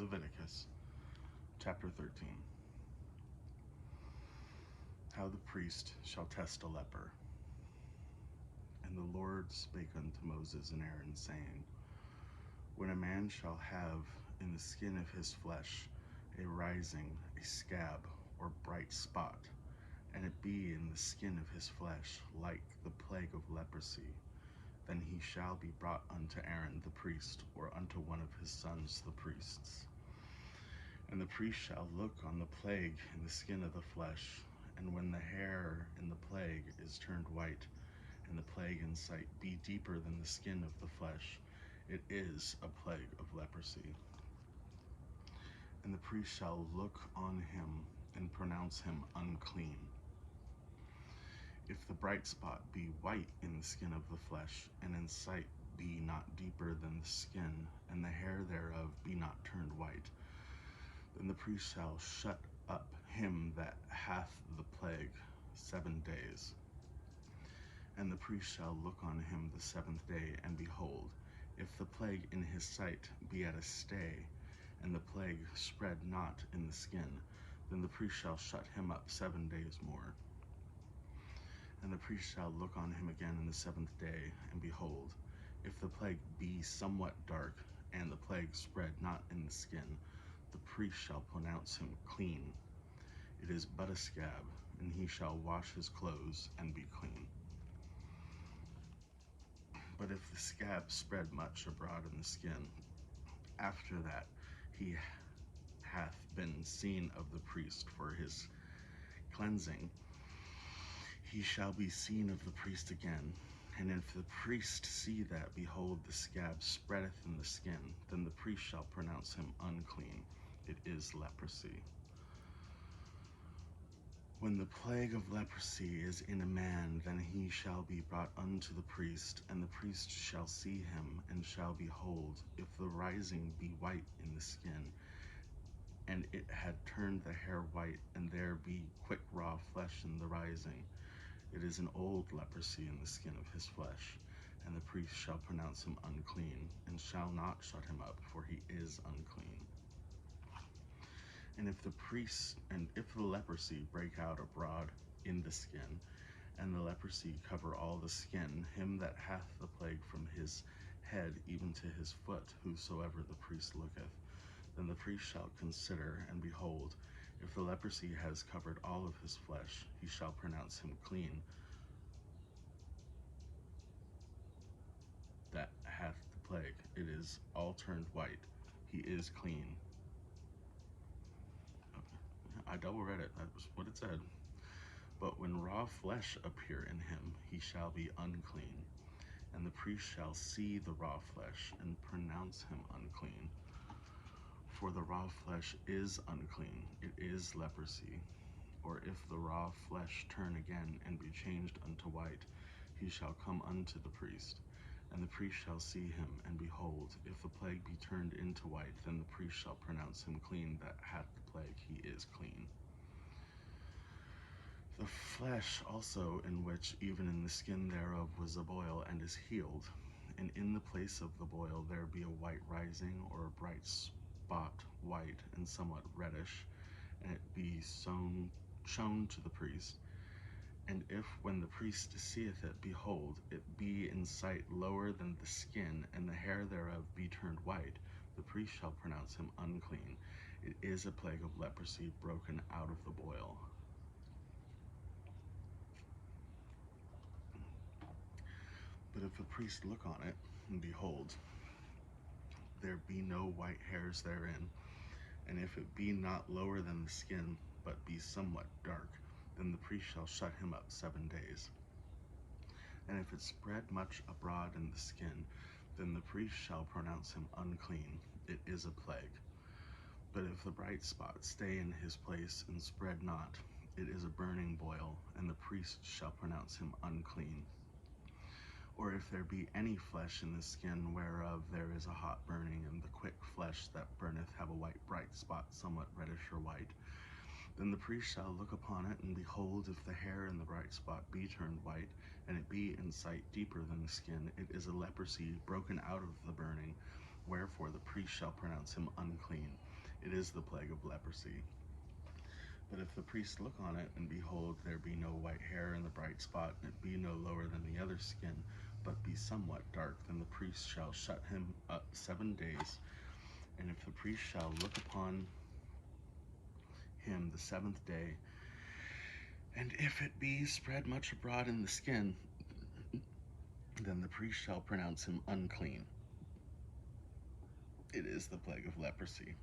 Leviticus chapter 13. How the priest shall test a leper. And the Lord spake unto Moses and Aaron, saying, When a man shall have in the skin of his flesh a rising, a scab, or bright spot, and it be in the skin of his flesh like the plague of leprosy, then he shall be brought unto Aaron the priest, or unto one of his sons the priests. And the priest shall look on the plague in the skin of the flesh, and when the hair in the plague is turned white, and the plague in sight be deeper than the skin of the flesh, it is a plague of leprosy. And the priest shall look on him and pronounce him unclean. If the bright spot be white in the skin of the flesh, and in sight be not deeper than the skin, and the hair thereof be not turned white, then the priest shall shut up him that hath the plague 7 days. And the priest shall look on him the 7th day, and behold, if the plague in his sight be at a stay, and the plague spread not in the skin, then the priest shall shut him up 7 days more. And the priest shall look on him again in the 7th day, and behold, if the plague be somewhat dark, and the plague spread not in the skin, the priest shall pronounce him clean. It is but a scab, and he shall wash his clothes and be clean. But if the scab spread much abroad in the skin, after that he hath been seen of the priest for his cleansing, he shall be seen of the priest again. And if the priest see that, behold, the scab spreadeth in the skin, then the priest shall pronounce him unclean. It is leprosy. When the plague of leprosy is in a man, then he shall be brought unto the priest, and the priest shall see him, and shall behold, if the rising be white in the skin, and it had turned the hair white, and there be quick raw flesh in the rising, it is an old leprosy in the skin of his flesh, and the priest shall pronounce him unclean, and shall not shut him up, for he is unclean. And if the leprosy break out abroad in the skin, and the leprosy cover all the skin, him that hath the plague from his head even to his foot, whosoever the priest looketh, then the priest shall consider, and behold, if the leprosy has covered all of his flesh, he shall pronounce him clean. That hath the plague, it is all turned white, he is clean. I double read it, that was what it said. But when raw flesh appear in him, he shall be unclean. And the priest shall see the raw flesh, and pronounce him unclean. For the raw flesh is unclean, it is leprosy. Or if the raw flesh turn again, and be changed unto white, he shall come unto the priest. And the priest shall see him, and behold, if the plague be turned into white, then the priest shall pronounce him clean. That hath the plague, he is clean. The flesh also, in which even in the skin thereof was a boil, and is healed, and in the place of the boil there be a white rising, or a bright spot, white and somewhat reddish, and it be shown to the priest. And if, when the priest seeth it, behold, it be in sight lower than the skin, and the hair thereof be turned white, the priest shall pronounce him unclean. It is a plague of leprosy broken out of the boil. But if the priest look on it, and behold, there be no white hairs therein, and if it be not lower than the skin, but be somewhat dark, then the priest shall shut him up 7 days. And if it spread much abroad in the skin, then the priest shall pronounce him unclean. It is a plague. But if the bright spot stay in his place and spread not, it is a burning boil, and the priest shall pronounce him unclean. Or if there be any flesh in the skin whereof there is a hot burning, and the quick flesh that burneth have a white bright spot, somewhat reddish or white, then the priest shall look upon it, and behold, if the hair in the bright spot be turned white, and it be in sight deeper than the skin, it is a leprosy broken out of the burning, wherefore the priest shall pronounce him unclean. It is the plague of leprosy. But if the priest look on it, and behold, there be no white hair in the bright spot, and it be no lower than the other skin, but be somewhat dark, then the priest shall shut him up 7 days. And if the priest shall look upon him the 7th day, and if it be spread much abroad in the skin, then the priest shall pronounce him unclean. It is the plague of leprosy.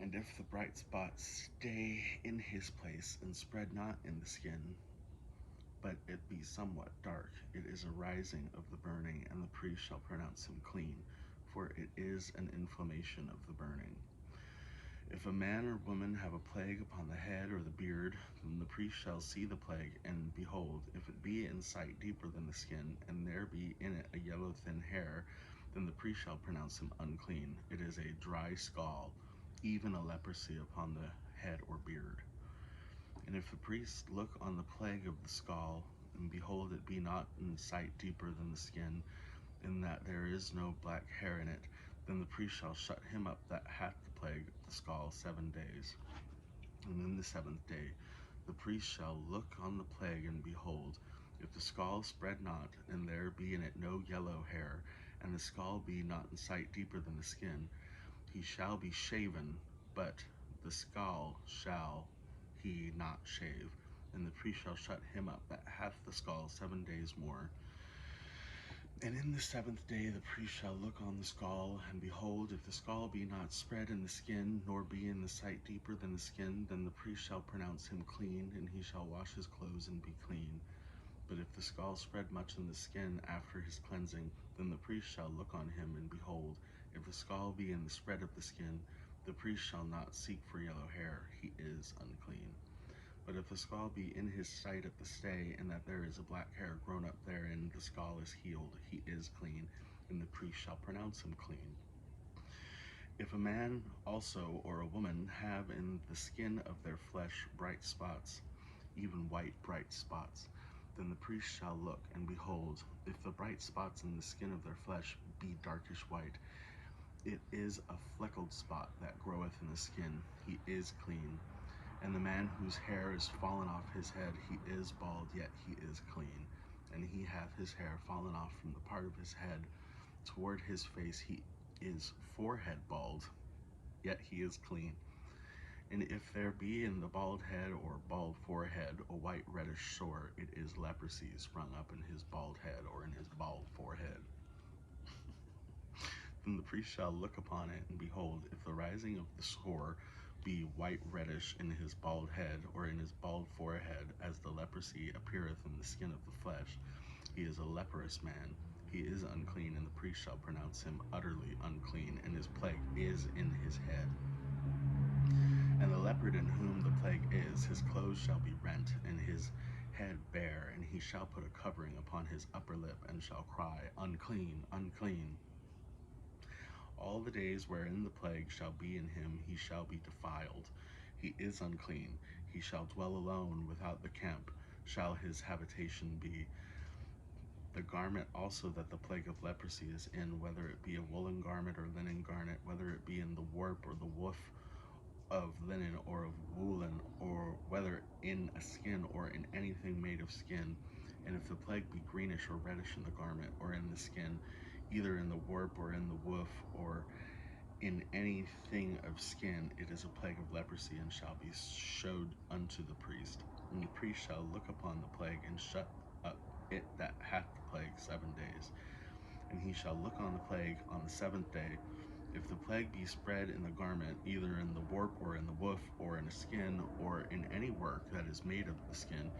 And if the bright spot stay in his place, and spread not in the skin, but it be somewhat dark, it is a rising of the burning, and the priest shall pronounce him clean, for it is an inflammation of the burning. If a man or woman have a plague upon the head or the beard, then the priest shall see the plague, and behold, if it be in sight deeper than the skin, and there be in it a yellow thin hair, then the priest shall pronounce him unclean. It is a dry scall, even a leprosy upon the head or beard. And if the priest look on the plague of the scall, and behold, it be not in sight deeper than the skin, in that there is no black hair in it, then the priest shall shut him up that hath the plague of the scall 7 days. And in the 7th day the priest shall look on the plague, and behold, if the scall spread not, and there be in it no yellow hair, and the scall be not in sight deeper than the skin, he shall be shaven, but the scall shall he not shave. And the priest shall shut him up that hath the scall 7 days more. And in the 7th day the priest shall look on the scall, and behold, if the scall be not spread in the skin, nor be in the sight deeper than the skin, then the priest shall pronounce him clean, and he shall wash his clothes and be clean. But if the scall spread much in the skin after his cleansing, then the priest shall look on him, and behold, if the scall be in the spread of the skin, the priest shall not seek for yellow hair, he is unclean. But if the scall be in his sight at the stay, and that there is a black hair grown up therein, the scall is healed, he is clean, and the priest shall pronounce him clean. If a man also or a woman have in the skin of their flesh bright spots, even white bright spots, then the priest shall look, and behold, if the bright spots in the skin of their flesh be darkish white, it is a fleckled spot that groweth in the skin, he is clean. And the man whose hair is fallen off his head, he is bald, yet he is clean. And he hath his hair fallen off from the part of his head toward his face, he is forehead bald, yet he is clean. And if there be in the bald head or bald forehead a white reddish sore, it is leprosy sprung up in his bald head or in his bald forehead. Then the priest shall look upon it, and behold, if the rising of the sore be white reddish in his bald head or in his bald forehead, as the leprosy appeareth in the skin of the flesh, he is a leprous man, he is unclean, and the priest shall pronounce him utterly unclean, and his plague is in his head. And the leopard in whom the plague is, his clothes shall be rent, and his head bare, and he shall put a covering upon his upper lip, and shall cry, Unclean, unclean. All the days wherein the plague shall be in him, he shall be defiled. He is unclean. He shall dwell alone without the camp, shall his habitation be. The garment also that the plague of leprosy is in, whether it be a woolen garment or linen garment, whether it be in the warp or the woof of linen or of woolen, or whether in a skin or in anything made of skin, and if the plague be greenish or reddish in the garment or in the skin, either in the warp or in the woof or in anything of skin, it is a plague of leprosy, and shall be showed unto the priest. And the priest shall look upon the plague, and shut up it that hath the plague 7 days. And he shall look on the plague on the 7th day. If the plague be spread in the garment, either in the warp or in the woof, or in a skin, or in any work that is made of the skin,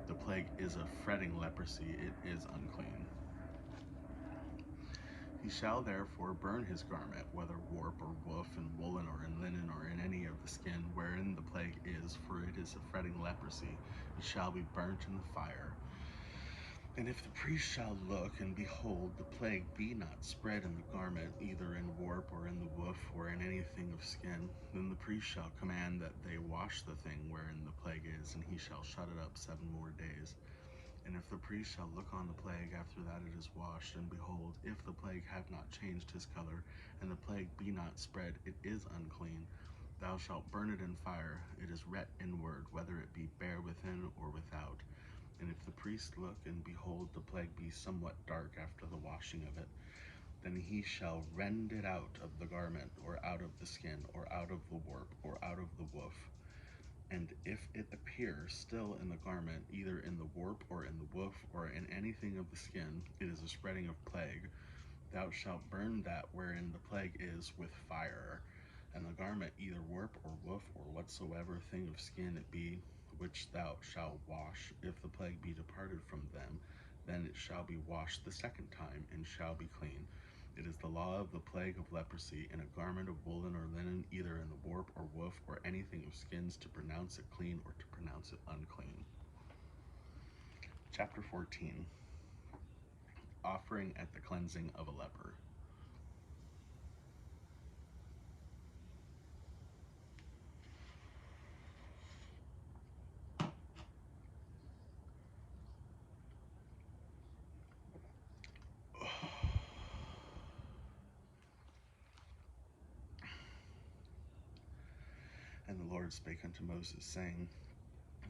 the plague is a fretting leprosy, it is unclean. He shall therefore burn his garment, whether warp or woof, in woolen or in linen, or in any of the skin wherein the plague is, for it is a fretting leprosy. It shall be burnt in the fire. And if the priest shall look, and behold, the plague be not spread in the garment, either in warp or in the woof, or in anything of skin, then the priest shall command that they wash the thing wherein the plague is, and he shall shut it up 7 more days. And if the priest shall look on the plague after that it is washed, and behold, if the plague have not changed his color, and the plague be not spread, it is unclean. Thou shalt burn it in fire. It is wret inward, whether it be bare within or without. And if the priest look, and behold, the plague be somewhat dark after the washing of it, then he shall rend it out of the garment, or out of the skin, or out of the warp, or out of the woof. And if it appear still in the garment, either in the warp, or in the woof, or in anything of the skin, it is a spreading of plague. Thou shalt burn that wherein the plague is with fire. And the garment, either warp or woof, or whatsoever thing of skin it be, which thou shalt wash, if the plague be departed from them, then it shall be washed the second time, and shall be clean. It is the law of the plague of leprosy, in a garment of woolen or linen, either in the warp or woof, or anything of skins, to pronounce it clean or to pronounce it unclean. Chapter 14. Offering at the cleansing of a leper. And the Lord spake unto Moses, saying,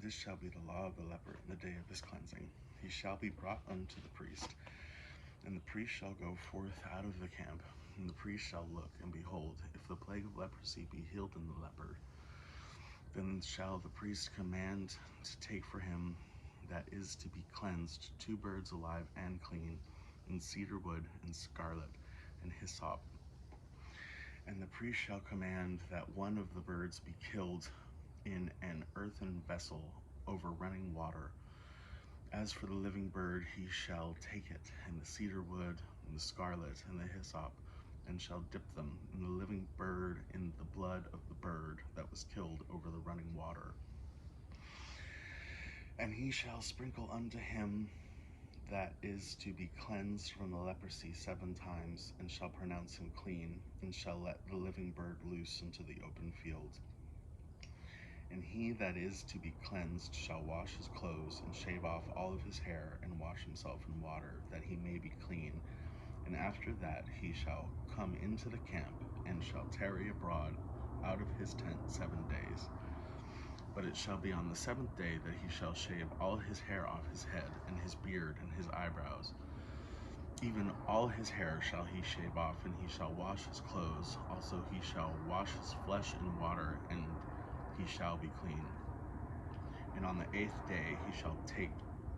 This shall be the law of the leper in the day of his cleansing. He shall be brought unto the priest, and the priest shall go forth out of the camp, and the priest shall look, and behold, if the plague of leprosy be healed in the leper, then shall the priest command to take for him that is to be cleansed 2 birds alive and clean, and cedar wood, and scarlet, and hyssop. And the priest shall command that one of the birds be killed in an earthen vessel over running water. As for the living bird, he shall take it, and the cedar wood, and the scarlet, and the hyssop, and shall dip them, and the living bird in the blood of the bird that was killed over the running water. And he shall sprinkle unto him that is to be cleansed from the leprosy 7 times, and shall pronounce him clean, and shall let the living bird loose into the open field. And he that is to be cleansed shall wash his clothes, and shave off all of his hair, and wash himself in water, that he may be clean. And after that he shall come into the camp, and shall tarry abroad out of his tent 7 days. But it shall be on the 7th day that he shall shave all his hair off his head, and his beard, and his eyebrows. Even all his hair shall he shave off, and he shall wash his clothes. Also he shall wash his flesh in water, and he shall be clean. And on the 8th day he shall take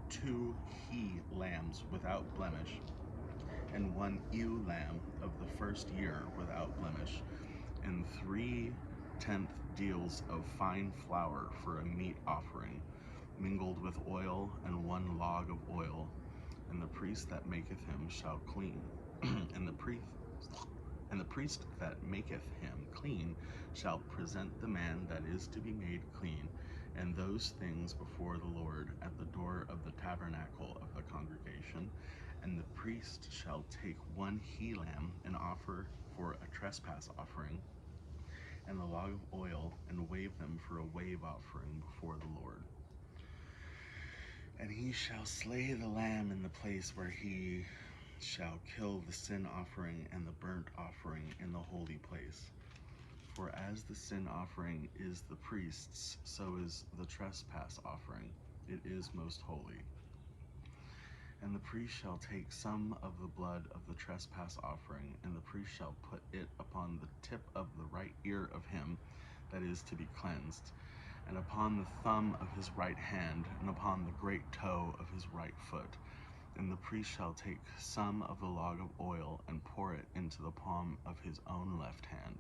2 he-lambs without blemish, and 1 ewe lamb of the first year without blemish, and 3/10 deals of fine flour for a meat offering, mingled with oil, and 1 log of oil. And the priest that maketh him shall clean, and the priest that maketh him clean shall present the man that is to be made clean, and those things before the Lord at the door of the tabernacle of the congregation. And the priest shall take 1 he-lamb and offer for a trespass offering, and the log of oil, and wave them for a wave offering before the Lord. And he shall slay the lamb in the place where he shall kill the sin offering and the burnt offering in the holy place. For as the sin offering is the priest's, so is the trespass offering. It is most holy. And the priest shall take some of the blood of the trespass offering, and the priest shall put it upon the tip of the right ear of him that is to be cleansed, and upon the thumb of his right hand, and upon the great toe of his right foot. And the priest shall take some of the log of oil, and pour it into the palm of his own left hand.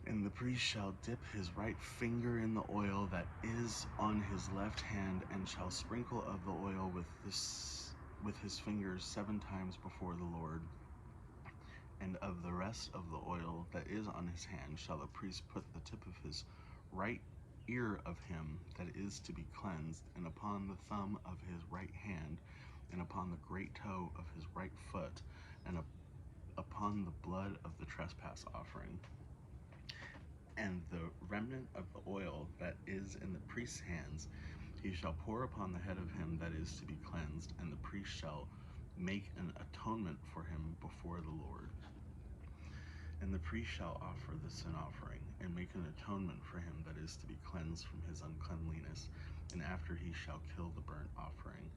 And the priest shall dip his right finger in the oil that is on his left hand, and shall sprinkle of the oil with his fingers 7 times before the Lord. And of the rest of the oil that is on his hand shall the priest put the tip of his right ear of him that is to be cleansed, and upon the thumb of his right hand, and upon the great toe of his right foot, and upon the blood of the trespass offering. And the remnant of the oil that is in the priest's hands He shall pour upon the head of him that is to be cleansed, and the priest shall make an atonement for him before the Lord. And the priest shall offer the sin offering, and make an atonement for him that is to be cleansed from his uncleanliness, and after he shall kill the burnt offering.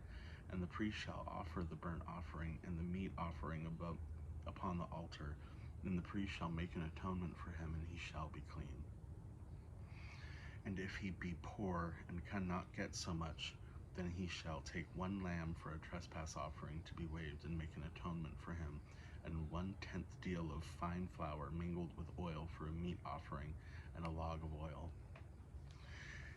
And the priest shall offer the burnt offering and the meat offering upon the altar. Then the priest shall make an atonement for him, and he shall be clean. And if he be poor and cannot get so much, then he shall take one lamb for a trespass offering to be waved, and make an atonement for him, and 1/10 deal of fine flour mingled with oil for a meat offering, and a log of oil.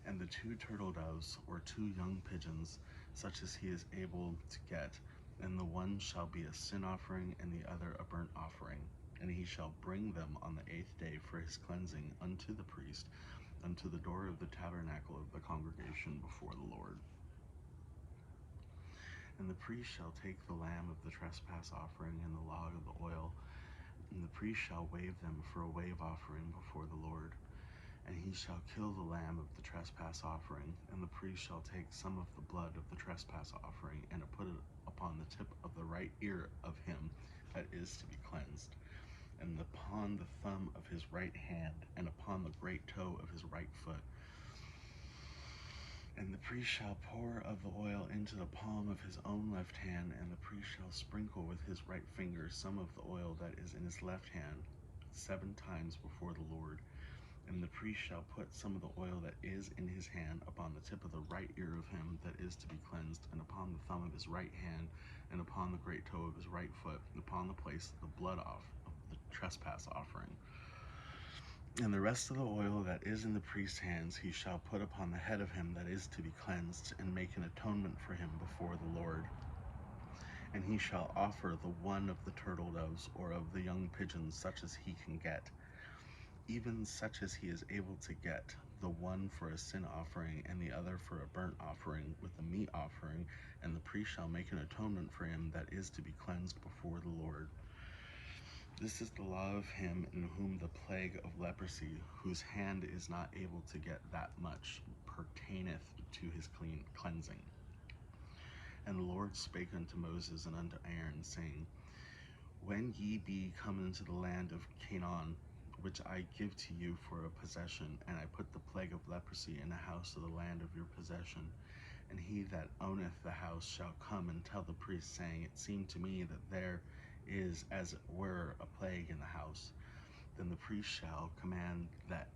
And the 2 turtle doves, or 2 young pigeons, such as he is able to get, and the one shall be a sin offering, and the other a burnt offering. And he shall bring them on the 8th day for his cleansing unto the priest, unto the door of the tabernacle of the congregation before the Lord. And the priest shall take the lamb of the trespass offering and the log of the oil, and the priest shall wave them for a wave offering before the Lord. And he shall kill the lamb of the trespass offering, and the priest shall take some of the blood of the trespass offering, and put it upon the tip of the right ear of him that is to be cleansed, and upon the thumb of his right hand, and upon the great toe of his right foot. And the priest shall pour of the oil into the palm of his own left hand, and the priest shall sprinkle with his right finger some of the oil that is in his left hand 7 times before the Lord. And the priest shall put some of the oil that is in his hand upon the tip of the right ear of him that is to be cleansed, and upon the thumb of his right hand, and upon the great toe of his right foot, and upon the place of the blood off of the trespass offering. And the rest of the oil that is in the priest's hands he shall put upon the head of him that is to be cleansed, and make an atonement for him before the Lord. And he shall offer the one of the turtle doves, or of the young pigeons, such as he can get, even such as he is able to get, the one for a sin offering, and the other for a burnt offering with a meat offering. And the priest shall make an atonement for him that is to be cleansed before the Lord. This is the law of him in whom the plague of leprosy, whose hand is not able to get that much, pertaineth to his cleansing. And the Lord spake unto Moses and unto Aaron, saying, When ye be come into the land of Canaan, which I give to you for a possession, and I put the plague of leprosy in the house of the land of your possession, and he that owneth the house shall come and tell the priest, saying, It seemed to me that there is as it were a plague in the house. Then the priest shall command that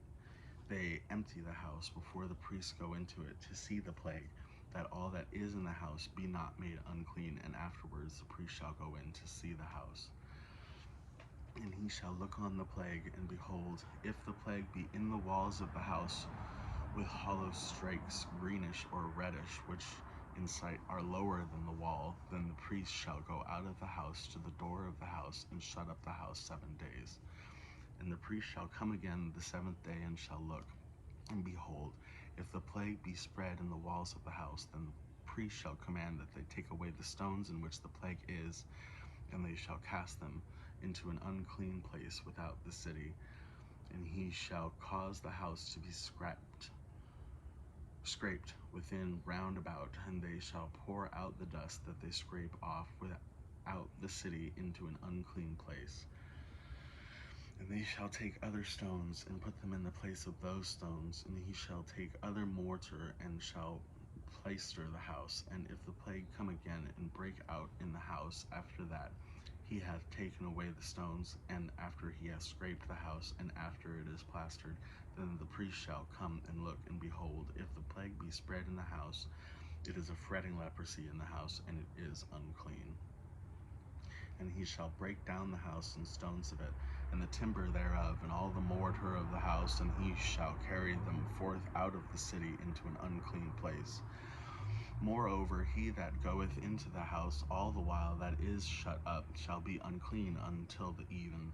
they empty the house before the priests go into it to see the plague, that all that is in the house be not made unclean, and afterwards the priest shall go in to see the house. And he shall look on the plague, and behold, if the plague be in the walls of the house, with hollow strikes, greenish or reddish, which in sight are lower than the wall, then the priest shall go out of the house to the door of the house, and shut up the house 7 days. And the priest shall come again the 7th day, and shall look. And behold, if the plague be spread in the walls of the house, then the priest shall command that they take away the stones in which the plague is, and they shall cast them into an unclean place without the city. And he shall cause the house to be scraped within round about, and they shall pour out the dust that they scrape off without the city into an unclean place. And they shall take other stones, and put them in the place of those stones, and he shall take other mortar, and shall plaister the house. And if the plague come again, and break out in the house after that he hath taken away the stones, and after he hath scraped the house, and after it is plastered, then the priest shall come and look, and behold, if the plague be spread in the house, it is a fretting leprosy in the house, and it is unclean. And he shall break down the house and stones of it, and the timber thereof, and all the mortar of the house, and he shall carry them forth out of the city into an unclean place. Moreover, he that goeth into the house all the while that is shut up shall be unclean until the even.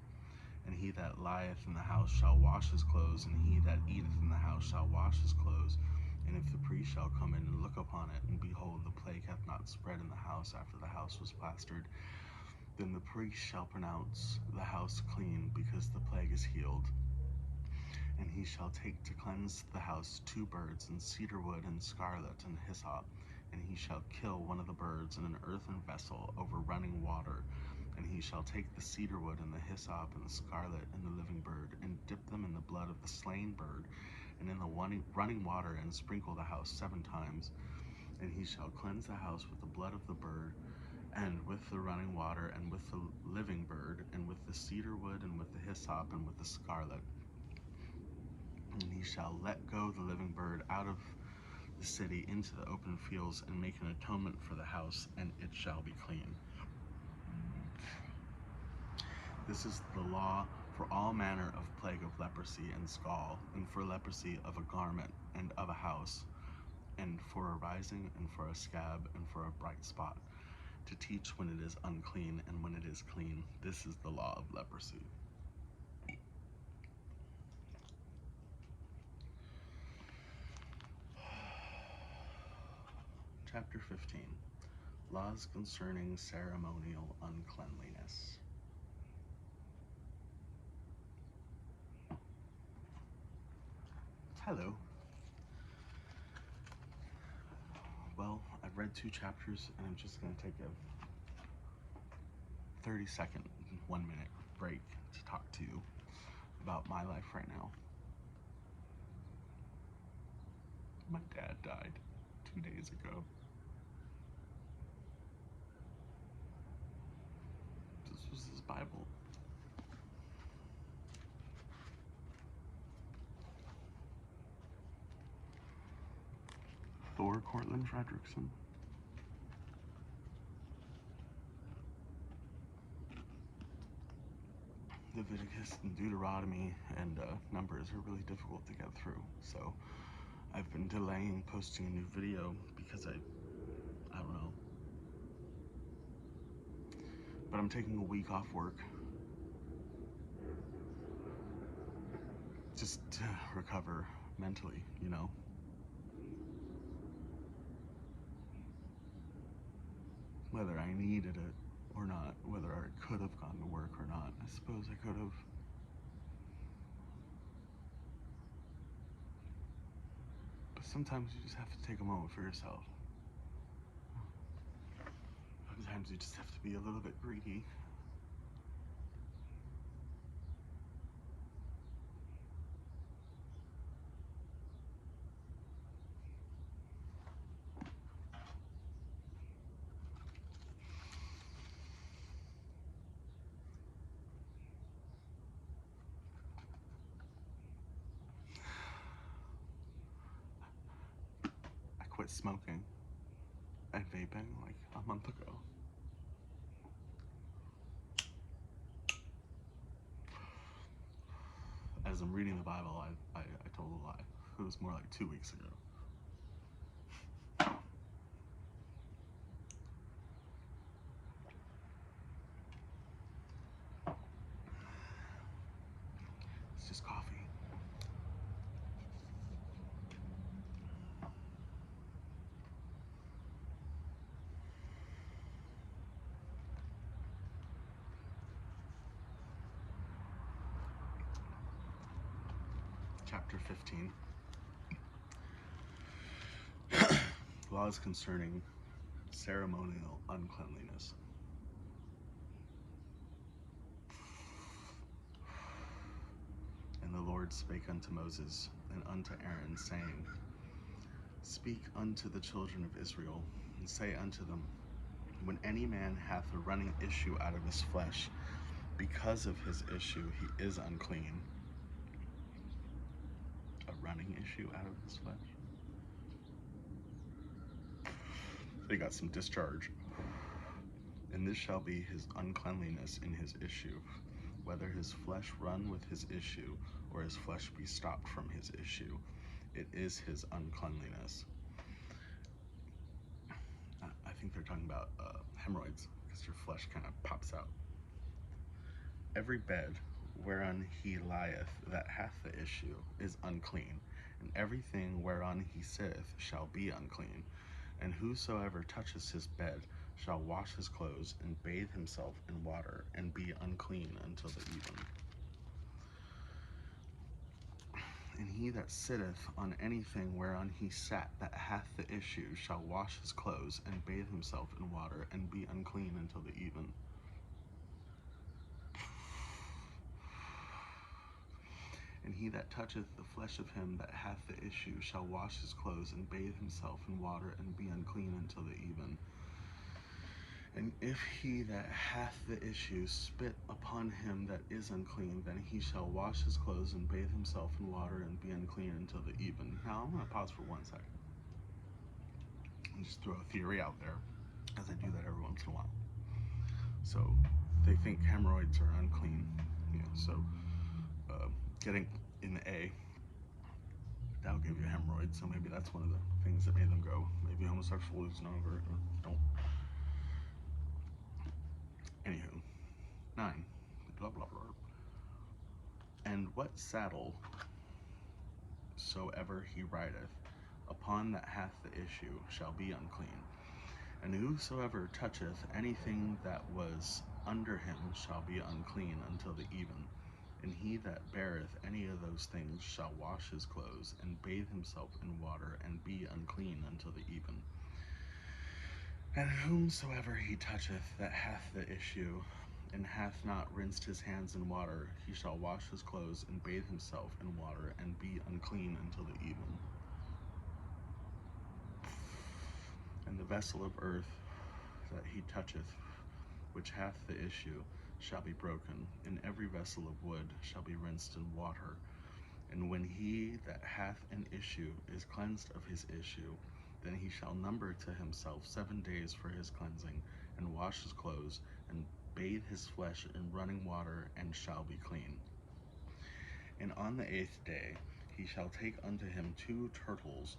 And he that lieth in the house shall wash his clothes, and he that eateth in the house shall wash his clothes. And if the priest shall come in and look upon it, and behold, the plague hath not spread in the house after the house was plastered, then the priest shall pronounce the house clean, because the plague is healed. And he shall take to cleanse the house 2 birds, and cedar wood, and scarlet, and hyssop. And he shall kill one of the birds in an earthen vessel over running water. And he shall take the cedar wood, and the hyssop, and the scarlet, and the living bird, and dip them in the blood of the slain bird, and in the running water, and sprinkle the house 7 times. And he shall cleanse the house with the blood of the bird, and with the running water, and with the living bird, and with the cedar wood, and with the hyssop, and with the scarlet. And he shall let go the living bird out of the city into the open fields, and make an atonement for the house, and it shall be clean. This is the law for all manner of plague of leprosy and scall, and for leprosy of a garment, and of a house, and for a rising, and for a scab, and for a bright spot, to teach when it is unclean, and when it is clean. This is the law of leprosy. Chapter 15. Laws concerning ceremonial uncleanliness. Hello. Well, I've read 2 chapters, and I'm just going to take a 30-second, 1-minute break to talk to you about my life right now. My dad died 2 days ago. This was his Bible. Thor Cortland Fredrickson. Leviticus and Deuteronomy and Numbers are really difficult to get through, so I've been delaying posting a new video because I don't know. But I'm taking a week off work just to recover mentally, you know. Whether I needed it or not, whether I could have gone to work or not. I suppose I could have. But sometimes you just have to take a moment for yourself. Sometimes you just have to be a little bit greedy. I quit smoking and vaping like a month ago. As I'm reading the Bible, I told a lie. It was more like 2 weeks ago. It's just coffee. Chapter 15. Laws concerning ceremonial uncleanliness. And the Lord spake unto Moses and unto Aaron, saying, Speak unto the children of Israel, and say unto them, When any man hath a running issue out of his flesh, because of his issue he is unclean. A running issue out of his flesh? They got some discharge. And this shall be his uncleanliness in his issue, whether his flesh run with his issue, or his flesh be stopped from his issue. It is his uncleanliness. I think they're talking about hemorrhoids, because your flesh kind of pops out. Every bed whereon he lieth that hath the issue is unclean, and everything whereon he sitteth shall be unclean. And whosoever touches his bed shall wash his clothes, and bathe himself in water, and be unclean until the even. And he that sitteth on anything whereon he sat that hath the issue shall wash his clothes, and bathe himself in water, and be unclean until the even. And he that toucheth the flesh of him that hath the issue shall wash his clothes, and bathe himself in water, and be unclean until the even. And if he that hath the issue spit upon him that is unclean, then he shall wash his clothes and bathe himself in water and be unclean until the even. Now I'm going to pause for 1 second and just throw a theory out there, as I do that every once in a while. So they think hemorrhoids are unclean. So getting in the A, that'll give you hemorrhoids. So maybe that's one of the things that made them go. Maybe homosexual is no, or don't. Anywho, 9, blah, blah, blah. And what saddle soever he rideth upon that hath the issue shall be unclean. And whosoever toucheth anything that was under him shall be unclean until the even. And he that beareth any of those things shall wash his clothes, and bathe himself in water, and be unclean until the even. And whomsoever he toucheth that hath the issue, and hath not rinsed his hands in water, he shall wash his clothes, and bathe himself in water, and be unclean until the even. And the vessel of earth that he toucheth, which hath the issue, shall be broken, and every vessel of wood shall be rinsed in water. And when he that hath an issue is cleansed of his issue, then he shall number to himself 7 days for his cleansing, and wash his clothes, and bathe his flesh in running water, and shall be clean. And on the 8th day he shall take unto him 2 turtles,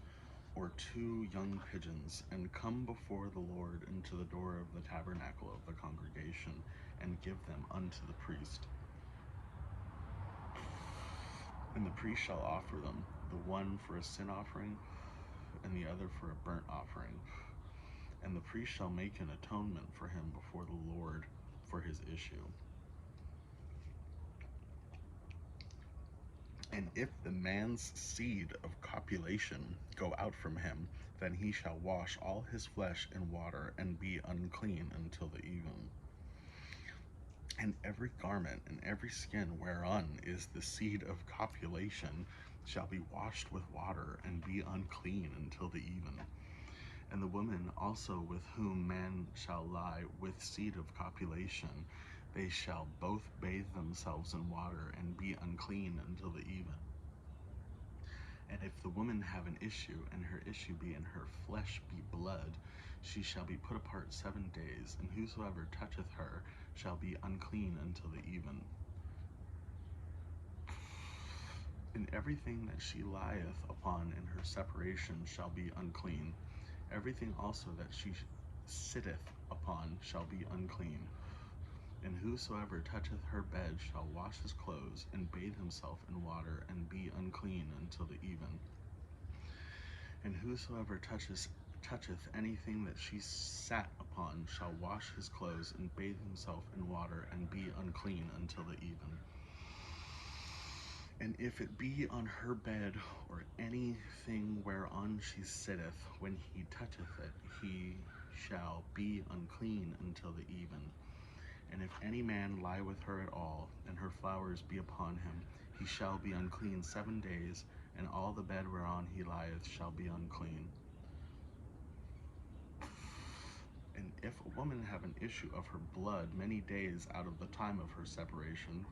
or 2 young pigeons, and come before the Lord into the door of the tabernacle of the congregation, and give them unto the priest. And the priest shall offer them, the one for a sin offering, and the other for a burnt offering. And the priest shall make an atonement for him before the Lord for his issue. And if the man's seed of copulation go out from him, then he shall wash all his flesh in water, and be unclean until the even. And every garment and every skin whereon is the seed of copulation shall be washed with water, and be unclean until the even. And the woman also with whom man shall lie with seed of copulation, they shall both bathe themselves in water, and be unclean until the even. And if the woman have an issue, and her issue be in her flesh be blood, she shall be put apart 7 days, and whosoever toucheth her shall be unclean until the even. And everything that she lieth upon in her separation shall be unclean. Everything also that she sitteth upon shall be unclean. And whosoever toucheth her bed shall wash his clothes, and bathe himself in water, and be unclean until the even. And whosoever toucheth anything that she sat upon shall wash his clothes, and bathe himself in water, and be unclean until the even. And if it be on her bed, or anything whereon she sitteth, when he toucheth it, he shall be unclean until the even. And if any man lie with her at all, and her flowers be upon him, he shall be unclean 7 days, and all the bed whereon he lieth shall be unclean. And if a woman have an issue of her blood many days out of the time of her separation,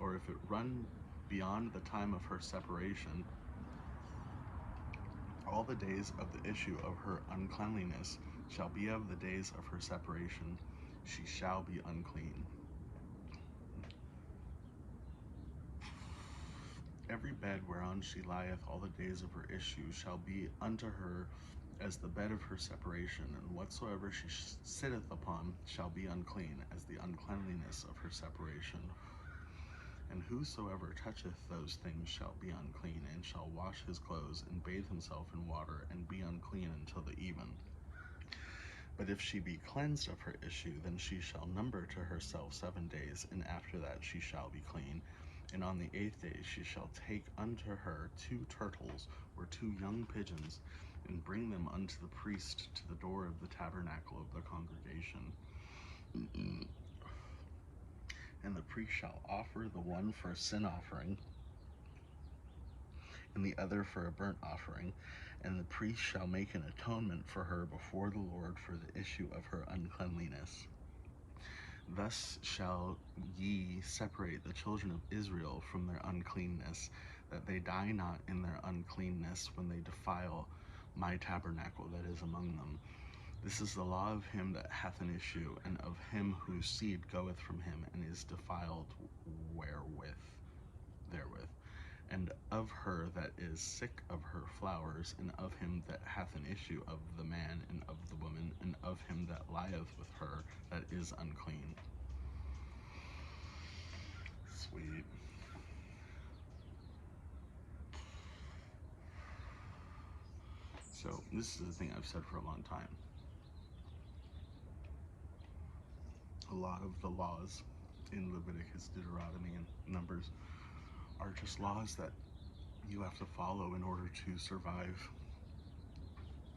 or if it run beyond the time of her separation, all the days of the issue of her uncleanliness shall be of the days of her separation, she shall be unclean. Every bed whereon she lieth all the days of her issue shall be unto her as the bed of her separation, and whatsoever she sitteth upon shall be unclean, as the uncleanliness of her separation. And whosoever toucheth those things shall be unclean, and shall wash his clothes, and bathe himself in water, and be unclean until the even. But if she be cleansed of her issue, then she shall number to herself 7 days, and after that she shall be clean. And on the 8th day she shall take unto her 2 turtles or 2 young pigeons, and bring them unto the priest to the door of the tabernacle of the congregation. And the priest shall offer the one for a sin offering, and the other for a burnt offering, and the priest shall make an atonement for her before the Lord for the issue of her uncleanliness. Thus shall ye separate the children of Israel from their uncleanness, that they die not in their uncleanness when they defile my tabernacle that is among them. This is the law of him that hath an issue, and of him whose seed goeth from him, and is defiled therewith, and of her that is sick of her flowers, and of him that hath an issue, of the man and of the woman, and of him that lieth with her that is unclean. Sweet. So this is the thing I've said for a long time. A lot of the laws in Leviticus, Deuteronomy, and Numbers are just laws that you have to follow in order to survive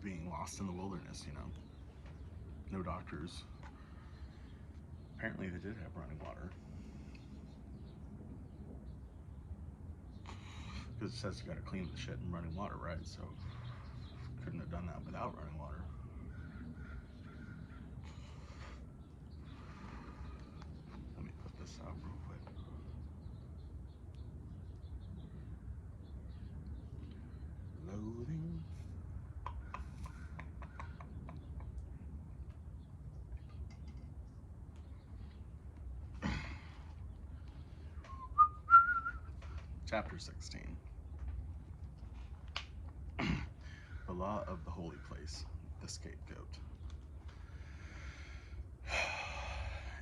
being lost in the wilderness, you know. No doctors. Apparently they did have running water, because it says you gotta clean the shit in running water, right? So couldn't have done that without running water. Let me put this out real quick. Loading. Chapter 16. The law of the holy place, the scapegoat.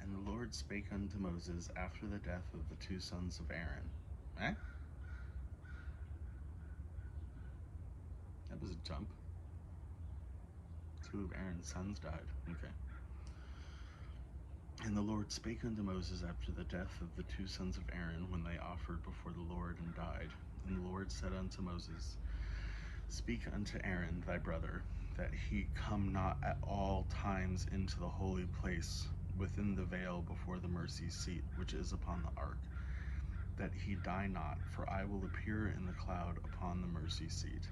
And the Lord spake unto Moses after the death of the 2 sons of Aaron. That was a jump. 2 of Aaron's sons died. Okay. And the Lord spake unto Moses after the death of the 2 sons of Aaron, when they offered before the Lord and died. And the Lord said unto Moses, Speak unto Aaron thy brother, that he come not at all times into the holy place within the veil before the mercy seat which is upon the ark, that he die not, for I will appear in the cloud upon the mercy seat.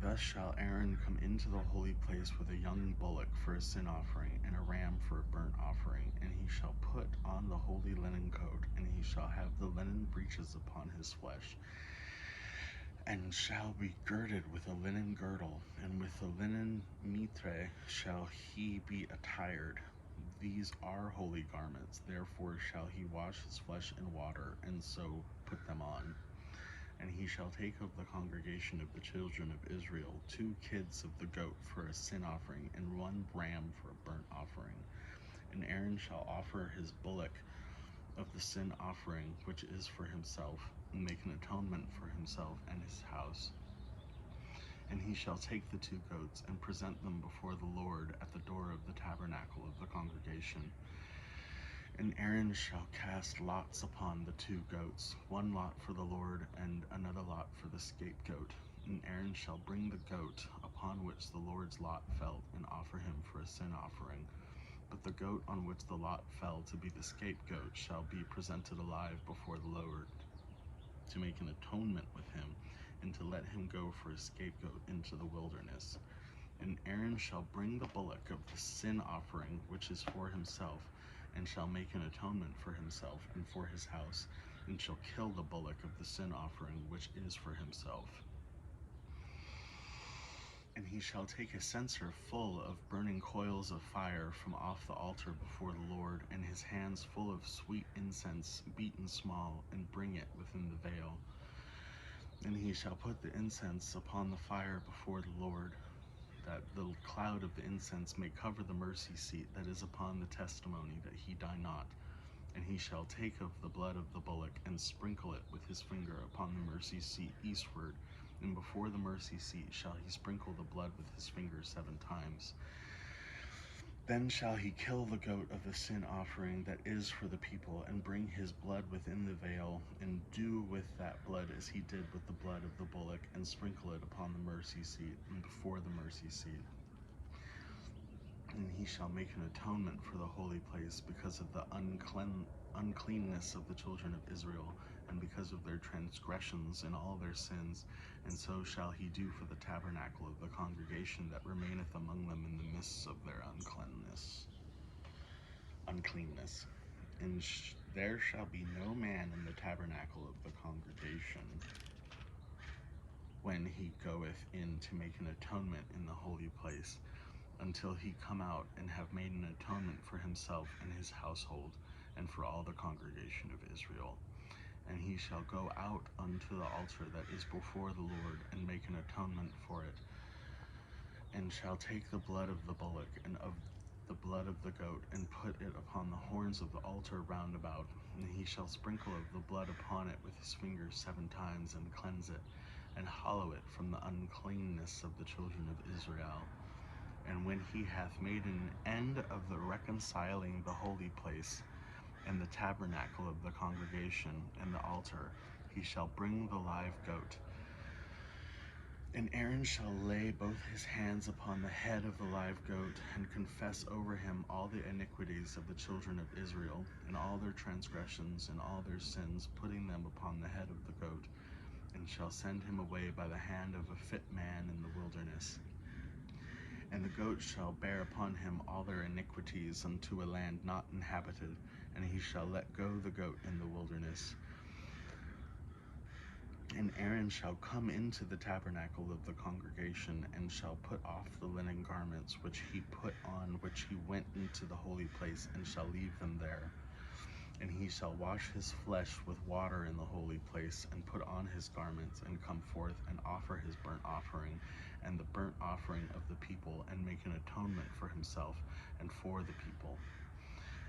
Thus shall Aaron come into the holy place with a young bullock for a sin offering, and a ram for a burnt offering, and he shall put on the holy linen coat, and he shall have the linen breeches upon his flesh, and shall be girded with a linen girdle, and with the linen mitre shall he be attired. These are holy garments, therefore shall he wash his flesh in water, and so put them on. And he shall take of the congregation of the children of Israel 2 kids of the goat for a sin offering, and 1 ram for a burnt offering. And Aaron shall offer his bullock of the sin offering, which is for himself, and make an atonement for himself and his house. And he shall take the 2 goats, and present them before the Lord at the door of the tabernacle of the congregation. And Aaron shall cast lots upon the 2 goats, 1 lot for the Lord, and another lot for the scapegoat. And Aaron shall bring the goat upon which the Lord's lot fell, and offer him for a sin offering. But the goat on which the lot fell to be the scapegoat shall be presented alive before the Lord, to make an atonement with him, and to let him go for a scapegoat into the wilderness. And Aaron shall bring the bullock of the sin offering, which is for himself, and shall make an atonement for himself and for his house, and shall kill the bullock of the sin offering, which is for himself. And he shall take a censer full of burning coals of fire from off the altar before the Lord, and his hands full of sweet incense beaten small, and bring it within the veil. And he shall put the incense upon the fire before the Lord, that the cloud of the incense may cover the mercy seat that is upon the testimony, that he die not. And he shall take of the blood of the bullock, and sprinkle it with his finger upon the mercy seat eastward, and before the mercy seat shall he sprinkle the blood with his finger 7 times. Then shall he kill the goat of the sin offering that is for the people, and bring his blood within the veil, and do with that blood as he did with the blood of the bullock, and sprinkle it upon the mercy seat and before the mercy seat. And he shall make an atonement for the holy place because of the uncleanness of the children of Israel, and because of their transgressions and all their sins. And so shall he do for the tabernacle of the congregation that remaineth among them in the midst of their uncleanness. And there shall be no man in the tabernacle of the congregation when he goeth in to make an atonement in the holy place, until he come out and have made an atonement for himself and his household, and for all the congregation of Israel. And he shall go out unto the altar that is before the Lord, and make an atonement for it, and shall take the blood of the bullock and of the blood of the goat, and put it upon the horns of the altar round about. And he shall sprinkle of the blood upon it with his fingers 7 times, and cleanse it, and hallow it from the uncleanness of the children of Israel. And when he hath made an end of the reconciling the holy place, and the tabernacle of the congregation, and the altar, he shall bring the live goat. And Aaron shall lay both his hands upon the head of the live goat, and confess over him all the iniquities of the children of Israel, and all their transgressions, and all their sins, putting them upon the head of the goat, and shall send him away by the hand of a fit man in the wilderness. And the goat shall bear upon him all their iniquities unto a land not inhabited, and he shall let go the goat in the wilderness. And Aaron shall come into the tabernacle of the congregation, and shall put off the linen garments which he put on, which he went into the holy place, and shall leave them there. And he shall wash his flesh with water in the holy place, and put on his garments, and come forth, and offer his burnt offering, and the burnt offering of the people, and make an atonement for himself and for the people.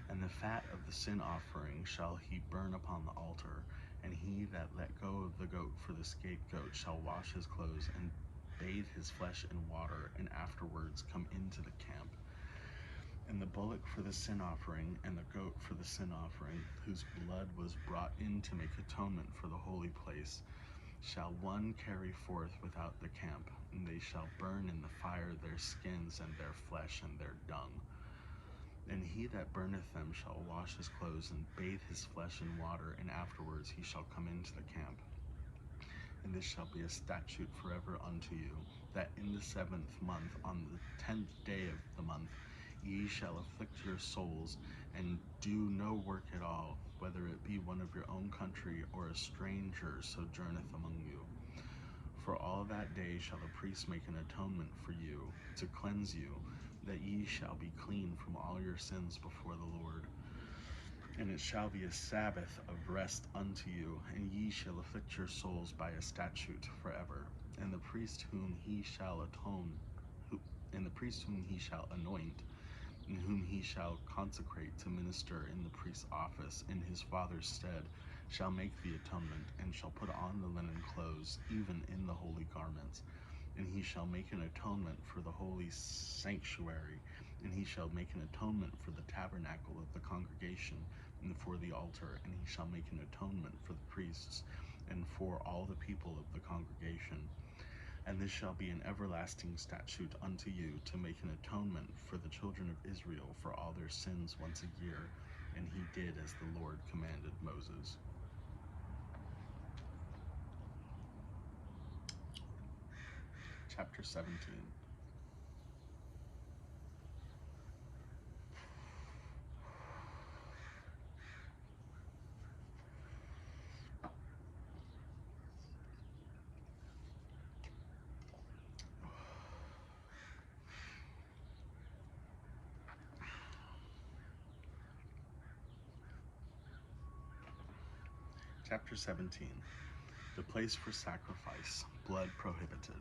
And the fat of the sin offering shall he burn upon the altar. And he that let go of the goat for the scapegoat shall wash his clothes, and bathe his flesh in water, and afterwards come into the camp. And the bullock for the sin offering, and the goat for the sin offering, whose blood was brought in to make atonement for the holy place, shall one carry forth without the camp, and they shall burn in the fire their skins, and their flesh, and their dung. And he that burneth them shall wash his clothes, and bathe his flesh in water, and afterwards he shall come into the camp. And this shall be a statute forever unto you, that in the 7th month, on the 10th day of the month, ye shall afflict your souls, and do no work at all, whether it be one of your own country, or a stranger sojourneth among you. For all that day shall the priest make an atonement for you, to cleanse you, that ye shall be clean from all your sins before the Lord. And it shall be a Sabbath of rest unto you, and ye shall afflict your souls by a statute forever. And the priest whom he shall anoint, and whom he shall consecrate to minister in the priest's office in his father's stead, shall make the atonement, and shall put on the linen clothes, even in the holy garments. And he shall make an atonement for the holy sanctuary, and he shall make an atonement for the tabernacle of the congregation, and for the altar, and he shall make an atonement for the priests, and for all the people of the congregation. And this shall be an everlasting statute unto you, to make an atonement for the children of Israel for all their sins once a year. And he did as the Lord commanded Moses. Chapter 17. Chapter 17. The place for sacrifice, blood prohibited.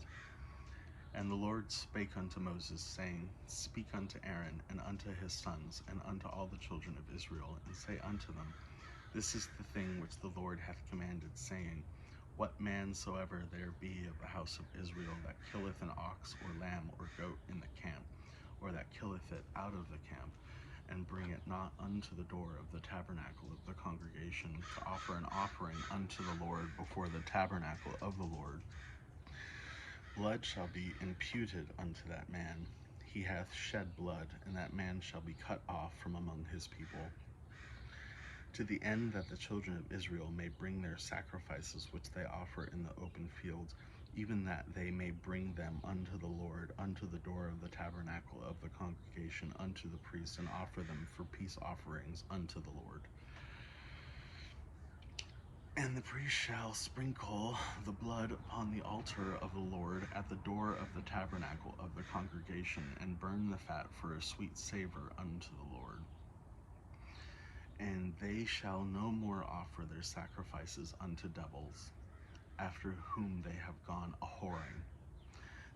And the Lord spake unto Moses, saying, Speak unto Aaron, and unto his sons, and unto all the children of Israel, and say unto them, This is the thing which the Lord hath commanded, saying, What man soever there be of the house of Israel that killeth an ox or lamb or goat in the camp, or that killeth it out of the camp, and bring it not unto the door of the tabernacle of the congregation, to offer an offering unto the Lord before the tabernacle of the Lord, blood shall be imputed unto that man. He hath shed blood, and that man shall be cut off from among his people, to the end that the children of Israel may bring their sacrifices which they offer in the open field, even that they may bring them unto the Lord, unto the door of the tabernacle of the congregation, unto the priest, and offer them for peace offerings unto the Lord. And the priest shall sprinkle the blood upon the altar of the Lord at the door of the tabernacle of the congregation, and burn the fat for a sweet savor unto the Lord. And they shall no more offer their sacrifices unto devils, after whom they have gone a-whoring.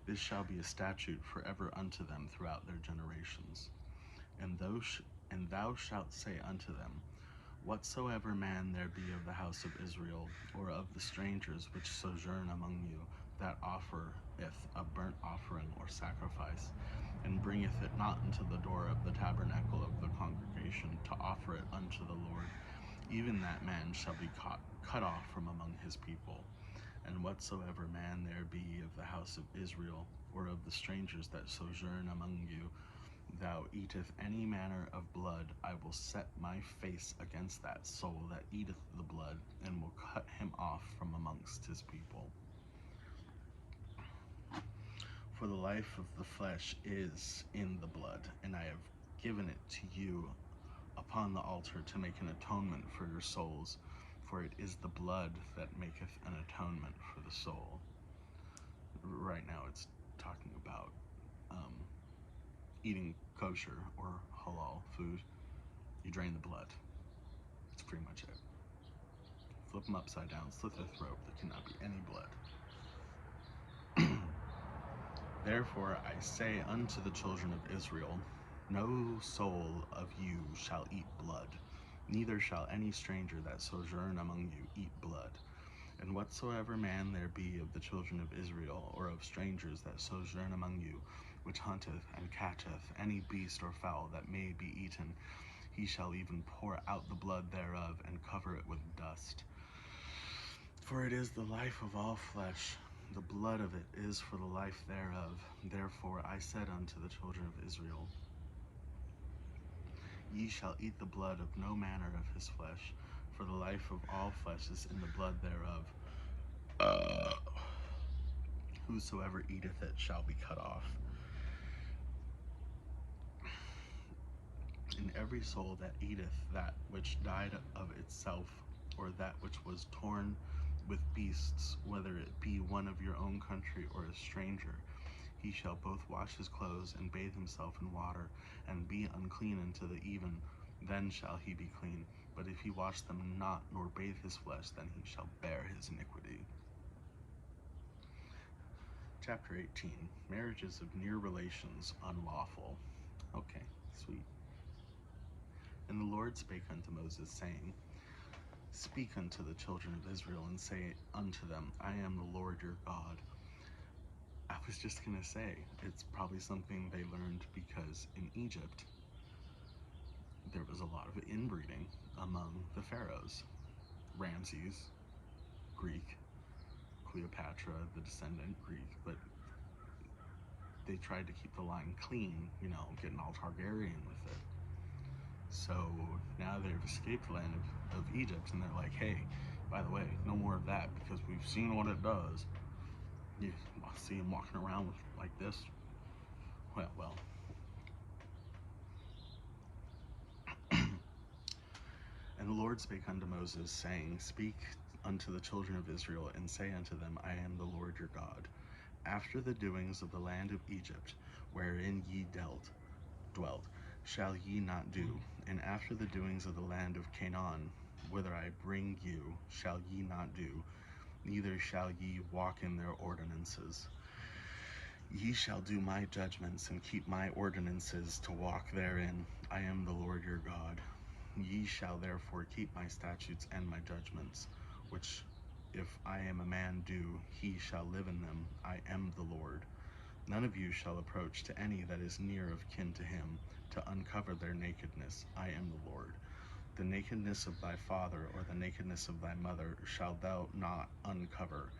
This shall be a statute forever unto them throughout their generations. And thou shalt say unto them, whatsoever man there be of the house of Israel, or of the strangers which sojourn among you, that offereth a burnt offering or sacrifice, and bringeth it not unto the door of the tabernacle of the congregation, to offer it unto the Lord, even that man shall be cut off from among his people. And whatsoever man there be of the house of Israel, or of the strangers that sojourn among you, thou eateth any manner of blood, I will set my face against that soul that eateth the blood, and will cut him off from amongst his people. For the life of the flesh is in the blood, and I have given it to you upon the altar to make an atonement for your souls, for it is the blood that maketh an atonement for the soul. Right now it's talking about eating kosher or halal food. You drain the blood. That's pretty much it. Flip them upside down, slit their throat. There cannot be any blood. Therefore I say unto the children of Israel, no soul of you shall eat blood, neither shall any stranger that sojourn among you eat blood. And whatsoever man there be of the children of Israel, or of strangers that sojourn among you, which hunteth and catcheth any beast or fowl that may be eaten, he shall even pour out the blood thereof, and cover it with dust. For it is the life of all flesh, the blood of it is for the life thereof. Therefore I said unto the children of Israel, ye shall eat the blood of no manner of his flesh, for the life of all flesh is in the blood thereof. Whosoever eateth it shall be cut off. And every soul that eateth that which died of itself, or that which was torn with beasts, whether it be one of your own country or a stranger, he shall both wash his clothes and bathe himself in water, and be unclean unto the even. Then shall he be clean. But if he wash them not, nor bathe his flesh, then he shall bear his iniquity. Chapter 18. Marriages of near relations unlawful. Okay, sweet. And the Lord spake unto Moses, saying, speak unto the children of Israel, and say unto them, I am the Lord your God. I was just going to say, it's probably something they learned because in Egypt, there was a lot of inbreeding among the pharaohs. Ramses, Greek, Cleopatra, the descendant, Greek, but they tried to keep the line clean, getting all Targaryen with it. So now they've escaped the land of Egypt, and they're like, hey, by the way, no more of that, because we've seen what it does. You see him walking around with like this. Well. And the Lord spake unto Moses, saying, speak unto the children of Israel, and say unto them, I am the Lord your God. After the doings of the land of Egypt, wherein ye dwelt, shall ye not do, and after the doings of the land of Canaan, whither I bring you, shall ye not do, neither shall ye walk in their ordinances. Ye shall do my judgments, and keep my ordinances to walk therein. I am the Lord your God. Ye shall therefore keep my statutes and my judgments, which if I am a man do, he shall live in them. I am the Lord. None of you shall approach to any that is near of kin to him, to uncover their nakedness. I am the Lord. The nakedness of thy father or the nakedness of thy mother shalt thou not uncover.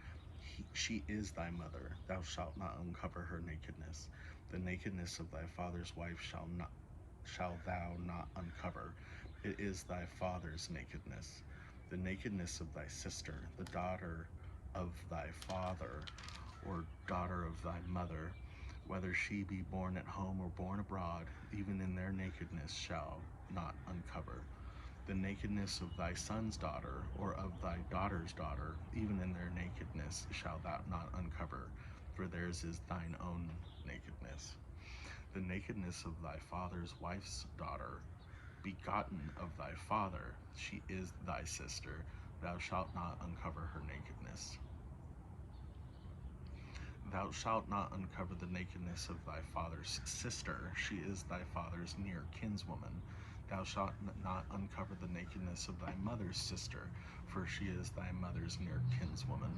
She is thy mother. Thou shalt not uncover her nakedness. The nakedness of thy father's wife shall thou not uncover. It is thy father's nakedness. The nakedness of thy sister, the daughter of thy father, or daughter of thy mother, whether she be born at home or born abroad, even in their nakedness shall not uncover. The nakedness of thy son's daughter, or of thy daughter's daughter, even in their nakedness shalt thou not uncover, for theirs is thine own nakedness. The nakedness of thy father's wife's daughter, begotten of thy father, she is thy sister, thou shalt not uncover her nakedness. Thou shalt not uncover the nakedness of thy father's sister, she is thy father's near kinswoman. Thou shalt not uncover the nakedness of thy mother's sister, for she is thy mother's near kinswoman.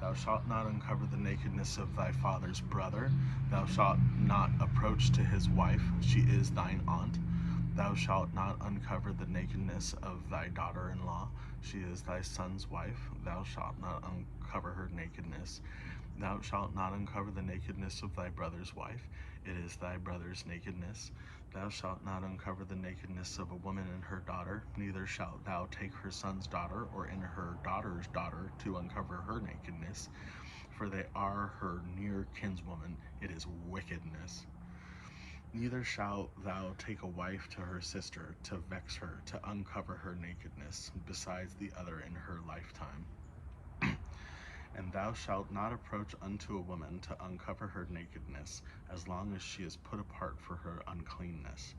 Thou shalt not uncover the nakedness of thy father's brother. Thou shalt not approach to his wife, she is thine aunt. Thou shalt not uncover the nakedness of thy daughter-in-law, she is thy son's wife. Thou shalt not uncover her nakedness. Thou shalt not uncover the nakedness of thy brother's wife, it is thy brother's nakedness. Thou shalt not uncover the nakedness of a woman and her daughter, neither shalt thou take her son's daughter or in her daughter's daughter to uncover her nakedness, for they are her near kinswoman, it is wickedness. Neither shalt thou take a wife to her sister to vex her, to uncover her nakedness, besides the other in her lifetime. And thou shalt not approach unto a woman to uncover her nakedness, as long as she is put apart for her uncleanness.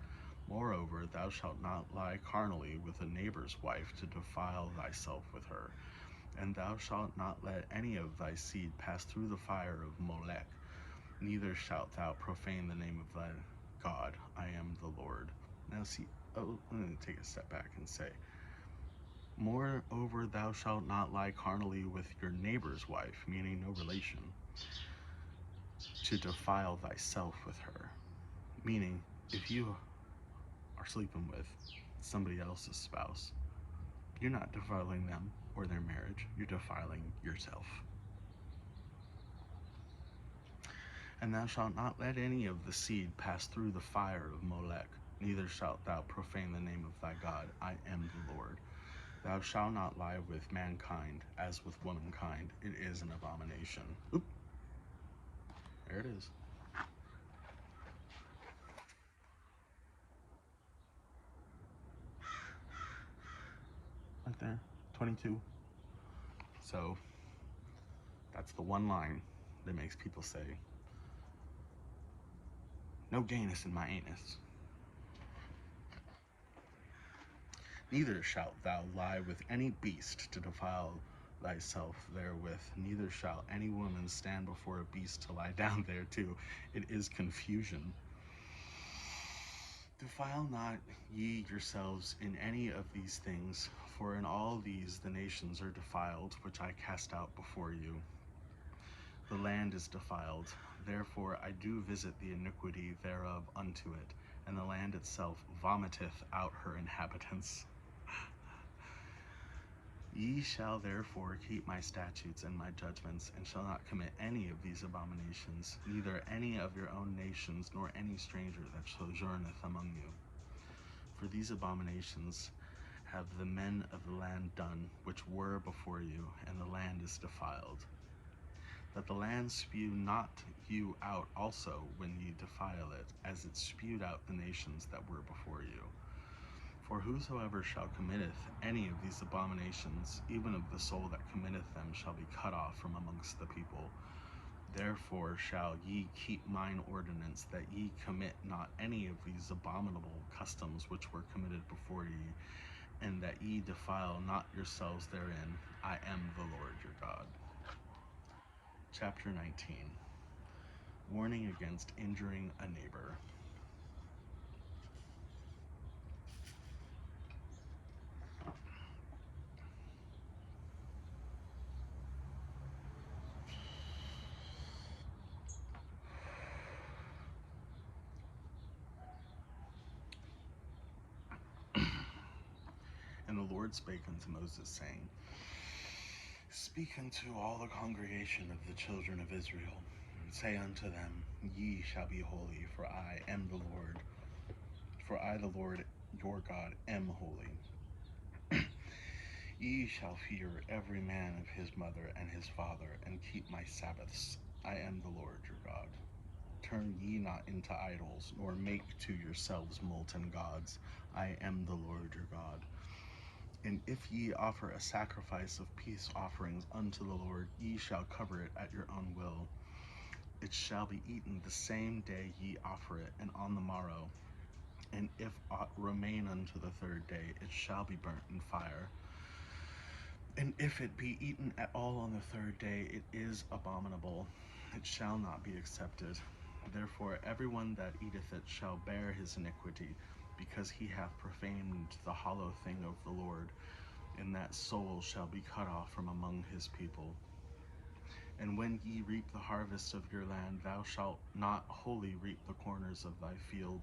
Moreover, thou shalt not lie carnally with a neighbor's wife to defile thyself with her. And thou shalt not let any of thy seed pass through the fire of Molech, neither shalt thou profane the name of thy God. I am the Lord. Now see, I'm going to take a step back and say, moreover, thou shalt not lie carnally with your neighbor's wife, meaning no relation, to defile thyself with her. Meaning, if you are sleeping with somebody else's spouse, you're not defiling them or their marriage, you're defiling yourself. And thou shalt not let any of the seed pass through the fire of Molech, neither shalt thou profane the name of thy God. I am the Lord. Thou shalt not lie with mankind as with womankind. It is an abomination. Oop. There it is. Right there. 22. So, that's the one line that makes people say, no gayness in my anus. Neither shalt thou lie with any beast to defile thyself therewith, neither shall any woman stand before a beast to lie down thereto. It is confusion. Defile not ye yourselves in any of these things, for in all these the nations are defiled, which I cast out before you. The land is defiled, therefore I do visit the iniquity thereof unto it, and the land itself vomiteth out her inhabitants. Ye shall therefore keep my statutes and my judgments, and shall not commit any of these abominations, neither any of your own nations, nor any stranger that sojourneth among you. For these abominations have the men of the land done, which were before you, and the land is defiled. That the land spew not you out also when ye defile it, as it spewed out the nations that were before you. For whosoever shall committeth any of these abominations, even of the soul that committeth them, shall be cut off from amongst the people. Therefore shall ye keep mine ordinance, that ye commit not any of these abominable customs which were committed before ye, and that ye defile not yourselves therein. I am the Lord your God. Chapter 19. Warning against injuring a neighbor. And the Lord spake unto Moses, saying, Speak unto all the congregation of the children of Israel, and say unto them, Ye shall be holy, for I am the Lord. For I, the Lord your God, am holy. Ye shall fear every man of his mother and his father, and keep my Sabbaths. I am the Lord your God. Turn ye not into idols, nor make to yourselves molten gods. I am the Lord your God. And if ye offer a sacrifice of peace offerings unto the Lord, ye shall cover it at your own will. It shall be eaten the same day ye offer it, and on the morrow. And if aught remain unto the third day, it shall be burnt in fire. And if it be eaten at all on the third day, it is abominable. It shall not be accepted. Therefore everyone that eateth it shall bear his iniquity, because he hath profaned the hollow thing of the Lord, and that soul shall be cut off from among his people. And when ye reap the harvest of your land, thou shalt not wholly reap the corners of thy field,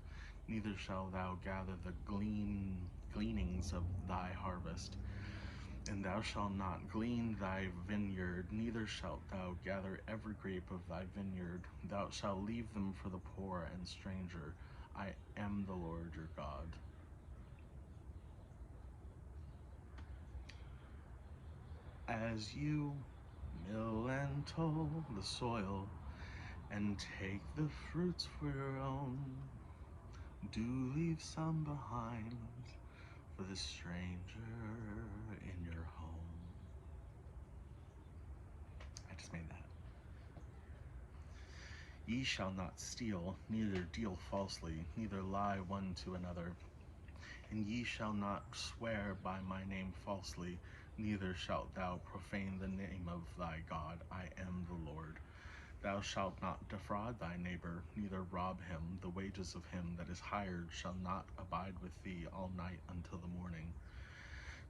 neither shalt thou gather the gleanings of thy harvest. And thou shalt not glean thy vineyard, neither shalt thou gather every grape of thy vineyard. Thou shalt leave them for the poor and stranger. I am the Lord your God. As you mill and toll the soil, and take the fruits for your own, do leave some behind for the stranger in your home. I just made that. Ye shall not steal, neither deal falsely, neither lie one to another. And ye shall not swear by my name falsely, neither shalt thou profane the name of thy God. I am the Lord. Thou shalt not defraud thy neighbor, neither rob him. The wages of him that is hired shall not abide with thee all night until the morning.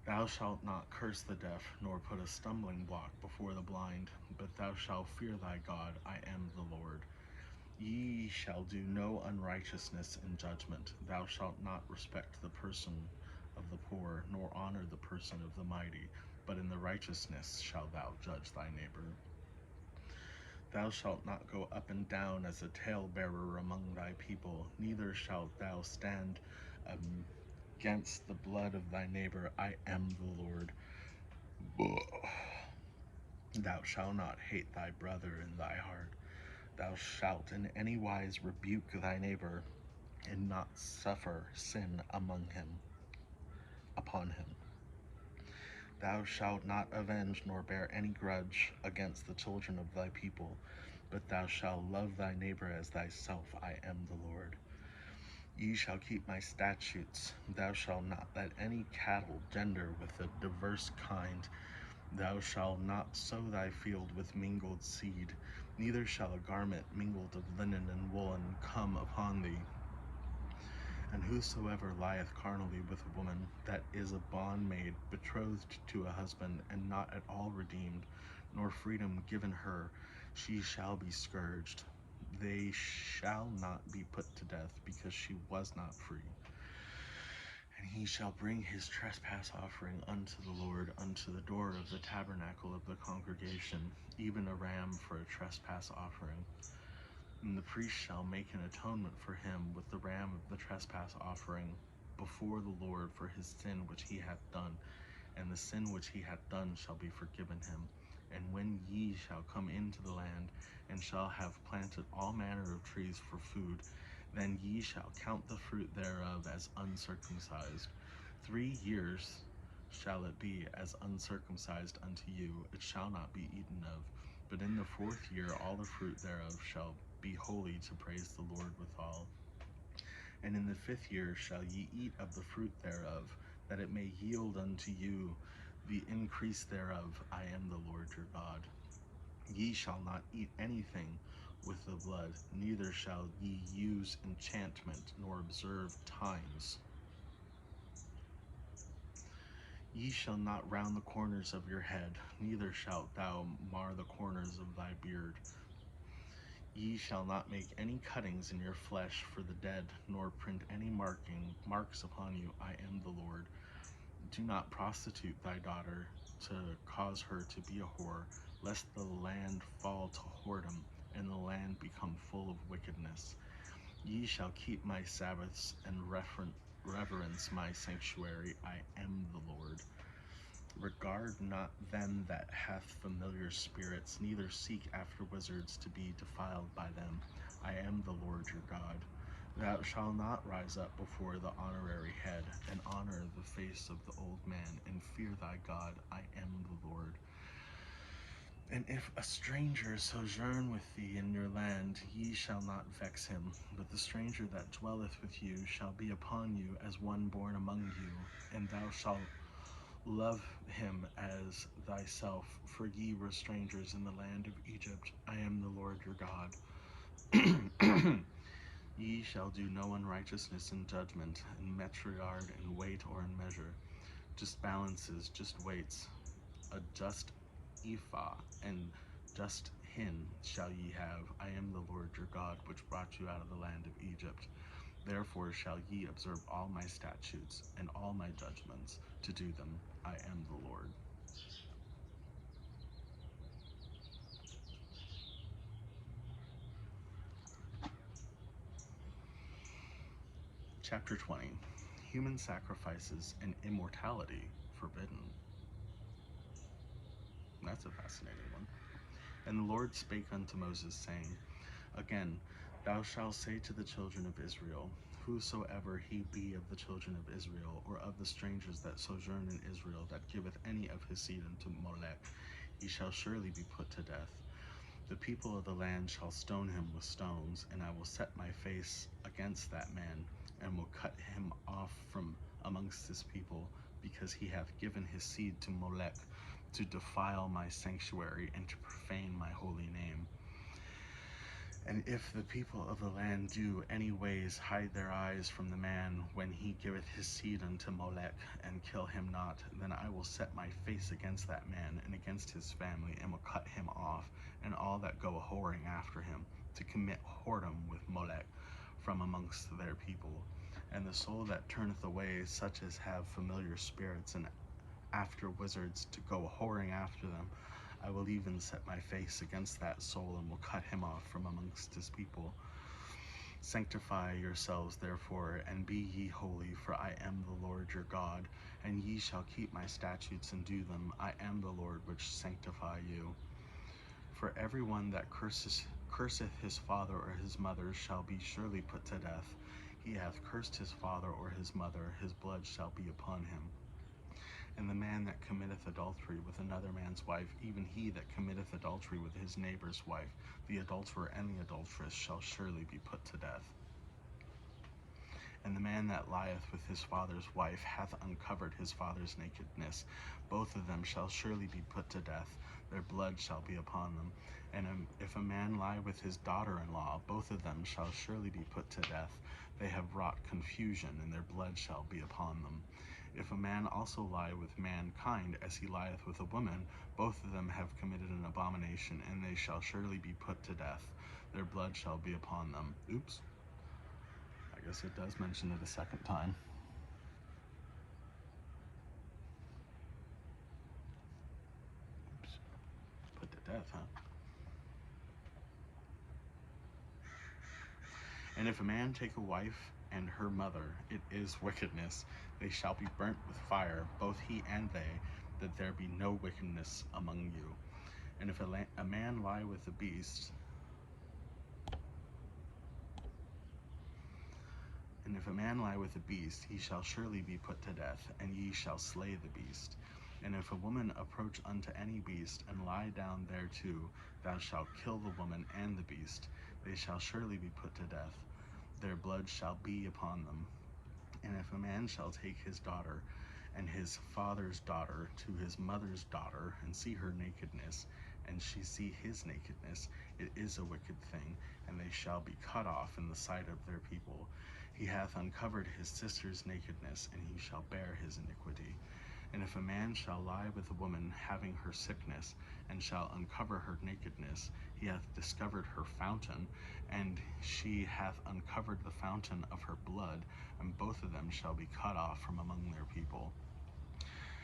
Thou shalt not curse the deaf, nor put a stumbling block before the blind, but thou shalt fear thy God. I am the Lord. Ye shall do no unrighteousness in judgment. Thou shalt not respect the person of the poor, nor honor the person of the mighty, but in the righteousness shalt thou judge thy neighbor. Thou shalt not go up and down as a talebearer among thy people, neither shalt thou stand against the blood of thy neighbor. I am the Lord. Thou shalt not hate thy brother in thy heart. Thou shalt in any wise rebuke thy neighbor, and not suffer sin upon him. Thou shalt not avenge nor bear any grudge against the children of thy people, but thou shalt love thy neighbor as thyself. I am the Lord. Ye shall keep my statutes. Thou shalt not let any cattle gender with a diverse kind. Thou shalt not sow thy field with mingled seed, neither shall a garment mingled of linen and woolen come upon thee. And whosoever lieth carnally with a woman that is a bondmaid betrothed to a husband, and not at all redeemed, nor freedom given her, she shall be scourged. They shall not be put to death, because she was not free. And he shall bring his trespass offering unto the Lord, unto the door of the tabernacle of the congregation, even a ram for a trespass offering. And the priest shall make an atonement for him with the ram of the trespass offering before the Lord for his sin which he hath done, and the sin which he hath done shall be forgiven him. And when ye shall come into the land, and shall have planted all manner of trees for food, then ye shall count the fruit thereof as uncircumcised. 3 years shall it be as uncircumcised unto you, it shall not be eaten of. But in the 4th year all the fruit thereof shall be holy, to praise the Lord withal. And in the 5th year shall ye eat of the fruit thereof, that it may yield unto you the increase thereof. I am the Lord your God. Ye shall not eat anything with the blood, neither shall ye use enchantment, nor observe times. Ye shall not round the corners of your head, neither shalt thou mar the corners of thy beard. Ye shall not make any cuttings in your flesh for the dead, nor print any marks upon you. I am the Lord. Do not prostitute thy daughter to cause her to be a whore, lest the land fall to whoredom, and the land become full of wickedness. Ye shall keep my Sabbaths and reverence my sanctuary. I am the Lord. Regard not them that hath familiar spirits, neither seek after wizards to be defiled by them. I am the Lord your God. Thou shalt not rise up before the honorary head, and honor the face of the old man, and fear thy God. I am the Lord. And if a stranger sojourn with thee in your land, ye shall not vex him, but the stranger that dwelleth with you shall be upon you as one born among you, and thou shalt love him as thyself, for ye were strangers in the land of Egypt. I am the Lord your God. Ye shall do no unrighteousness in judgment, in metriard, in weight, or in measure. Just balances, just weights, a just ephah, and just hin shall ye have. I am the Lord your God, which brought you out of the land of Egypt. Therefore shall ye observe all my statutes and all my judgments, to do them. I am the Lord. Chapter 20. Human sacrifices and immortality forbidden. That's a fascinating one. And the Lord spake unto Moses, saying, Again, thou shalt say to the children of Israel, whosoever he be of the children of Israel, or of the strangers that sojourn in Israel, that giveth any of his seed unto Molech, he shall surely be put to death. The people of the land shall stone him with stones, and I will set my face against that man, and will cut him off from amongst this people, because he hath given his seed to Molech, to defile my sanctuary, and to profane my holy name. And if the people of the land do any ways hide their eyes from the man when he giveth his seed unto Molech, and kill him not, then I will set my face against that man and against his family, and will cut him off, and all that go a whoring after him, to commit whoredom with Molech from amongst their people. And the soul that turneth away such as have familiar spirits and after wizards to go whoring after them, I will even set my face against that soul, and will cut him off from amongst his people. Sanctify yourselves therefore, and be ye holy, for I am the Lord your God, and ye shall keep my statutes and do them. I am the Lord which sanctify you. For every one that curseth his father or his mother shall be surely put to death. He hath cursed his father or his mother, his blood shall be upon him. And the man that committeth adultery with another man's wife, even he that committeth adultery with his neighbor's wife, the adulterer and the adulteress shall surely be put to death. And the man that lieth with his father's wife hath uncovered his father's nakedness. Both of them shall surely be put to death. Their blood shall be upon them. And if a man lie with his daughter-in-law, both of them shall surely be put to death. They have wrought confusion, and their blood shall be upon them. If a man also lie with mankind, as he lieth with a woman, both of them have committed an abomination, and they shall surely be put to death. Their blood shall be upon them. Oops. I guess it does mention it a second time. Oops. Put to death, huh? And if a man take a wife and her mother, it is wickedness. They shall be burnt with fire, both he and they, that there be no wickedness among you. And if a man lie with a beast, he shall surely be put to death, and ye shall slay the beast. And if a woman approach unto any beast, and lie down thereto, thou shalt kill the woman and the beast. They shall surely be put to death. Their blood shall be upon them. And if a man shall take his daughter and his father's daughter to his mother's daughter, and see her nakedness, and she see his nakedness, it is a wicked thing, and they shall be cut off in the sight of their people. He hath uncovered his sister's nakedness, and he shall bear his iniquity. And if a man shall lie with a woman having her sickness, and shall uncover her nakedness, he hath discovered her fountain, and she hath uncovered the fountain of her blood, and both of them shall be cut off from among their people.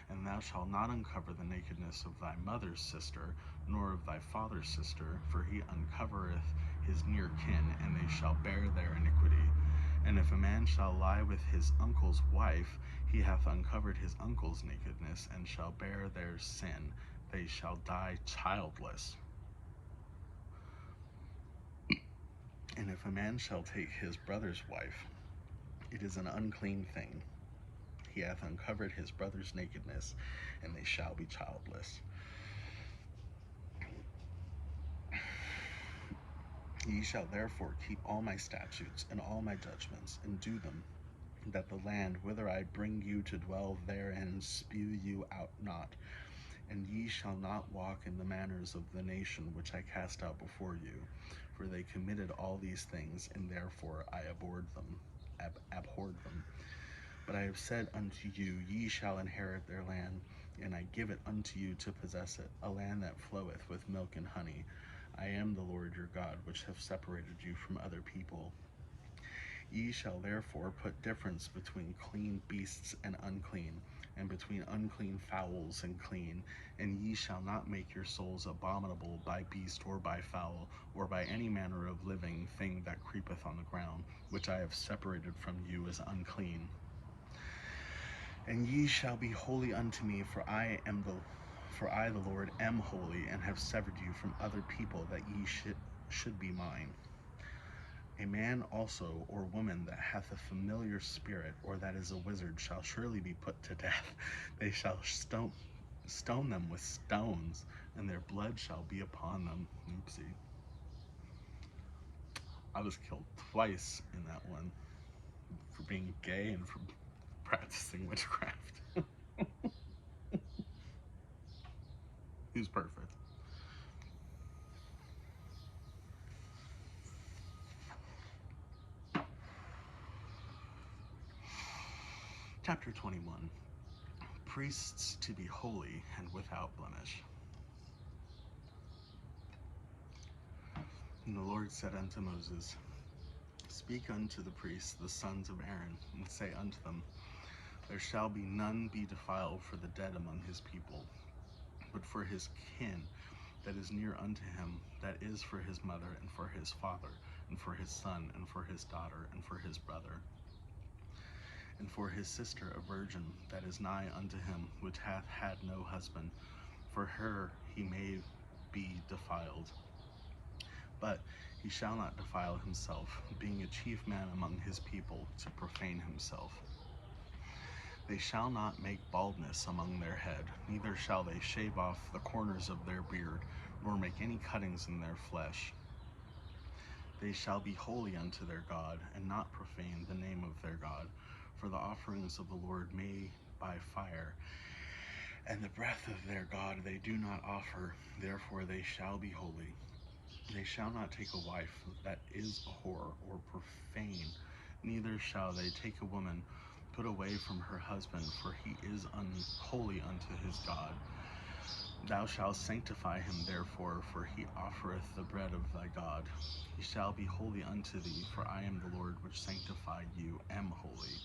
And thou shalt not uncover the nakedness of thy mother's sister, nor of thy father's sister, for he uncovereth his near kin, and they shall bear their iniquity. And if a man shall lie with his uncle's wife, he hath uncovered his uncle's nakedness, and shall bear their sin. They shall die childless. And if a man shall take his brother's wife, it is an unclean thing. He hath uncovered his brother's nakedness, and they shall be childless. Ye shall therefore keep all my statutes and all my judgments, and do them, that the land whither I bring you to dwell therein spew you out not. And ye shall not walk in the manners of the nation which I cast out before you, for they committed all these things, and therefore I abhorred them. But I have said unto you, ye shall inherit their land, and I give it unto you to possess it, a land that floweth with milk and honey. I am the Lord your God, which have separated you from other people. Ye shall therefore put difference between clean beasts and unclean, and between unclean fowls and clean. And ye shall not make your souls abominable by beast or by fowl, or by any manner of living thing that creepeth on the ground, which I have separated from you as unclean. And ye shall be holy unto me, for I the Lord am holy, and have severed you from other people, that ye should be mine. A man also or woman that hath a familiar spirit, or that is a wizard, shall surely be put to death. They shall stone them with stones, and their blood shall be upon them. Oopsie. I was killed twice in that one, for being gay and for practicing witchcraft. Who's perfect? Chapter 21. Priests to be holy and without blemish. And the Lord said unto Moses, Speak unto the priests, the sons of Aaron, and say unto them, There shall be none be defiled for the dead among his people, but for his kin that is near unto him, that is for his mother, and for his father, and for his son, and for his daughter, and for his brother, and for his sister a virgin that is nigh unto him, which hath had no husband. For her he may be defiled. But he shall not defile himself, being a chief man among his people, to profane himself. They shall not make baldness among their head, neither shall they shave off the corners of their beard, nor make any cuttings in their flesh. They shall be holy unto their God, and not profane the name of their God, for the offerings of the Lord made by fire, and the breath of their God they do not offer, therefore they shall be holy. They shall not take a wife that is a whore or profane, neither shall they take a woman put away from her husband, for he is unholy unto his God. Thou shalt sanctify him therefore, for he offereth the bread of thy God. He shall be holy unto thee, for I am the Lord which sanctify you, am holy.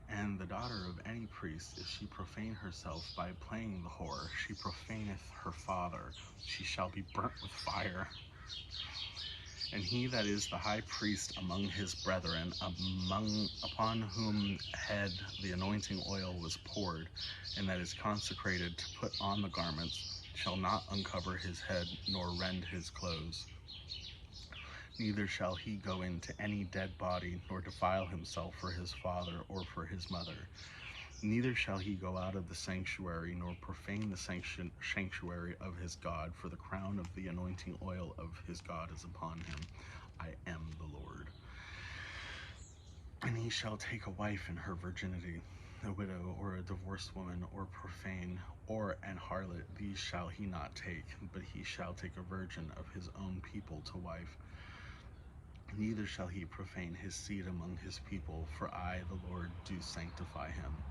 And the daughter of any priest, if she profane herself by playing the whore, she profaneth her father. She shall be burnt with fire. And he that is the high priest among his brethren, upon whom head the anointing oil was poured, and that is consecrated to put on the garments, shall not uncover his head, nor rend his clothes. Neither shall he go into any dead body, nor defile himself for his father or for his mother. Neither shall he go out of the sanctuary, nor profane the sanctuary of his God, for the crown of the anointing oil of his God is upon him. I am the Lord. And he shall take a wife in her virginity, a widow, or a divorced woman, or profane, or an harlot. These shall he not take, but he shall take a virgin of his own people to wife. Neither shall he profane his seed among his people, for I, the Lord, do sanctify him.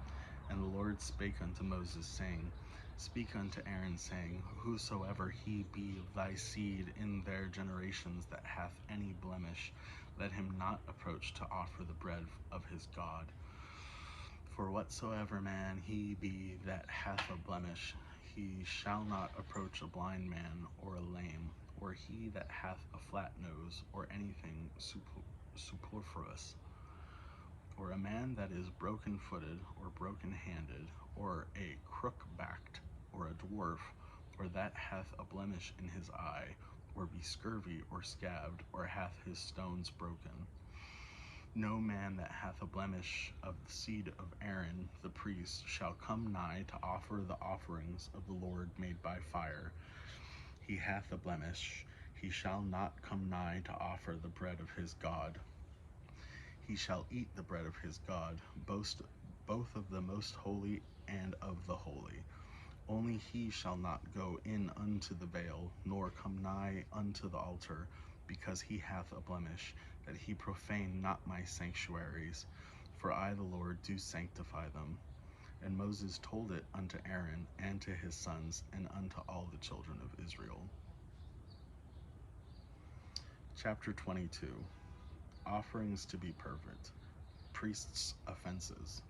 And the Lord spake unto Moses, saying, Speak unto Aaron, saying, Whosoever he be of thy seed in their generations that hath any blemish, let him not approach to offer the bread of his God. For whatsoever man he be that hath a blemish, he shall not approach a blind man or a lame, or he that hath a flat nose, or anything superfluous, or a man that is broken footed, or broken handed, or a crook backed, or a dwarf, or that hath a blemish in his eye, or be scurvy, or scabbed, or hath his stones broken. No man that hath a blemish of the seed of Aaron the priest shall come nigh to offer the offerings of the Lord made by fire. He hath a blemish, he shall not come nigh to offer the bread of his God. He shall eat the bread of his God, both of the most holy and of the holy. Only he shall not go in unto the veil, nor come nigh unto the altar, because he hath a blemish, that he profane not my sanctuaries. For I, the Lord, do sanctify them. And Moses told it unto Aaron, and to his sons, and unto all the children of Israel. Chapter 22. Offerings to be perfect. Priests' offenses.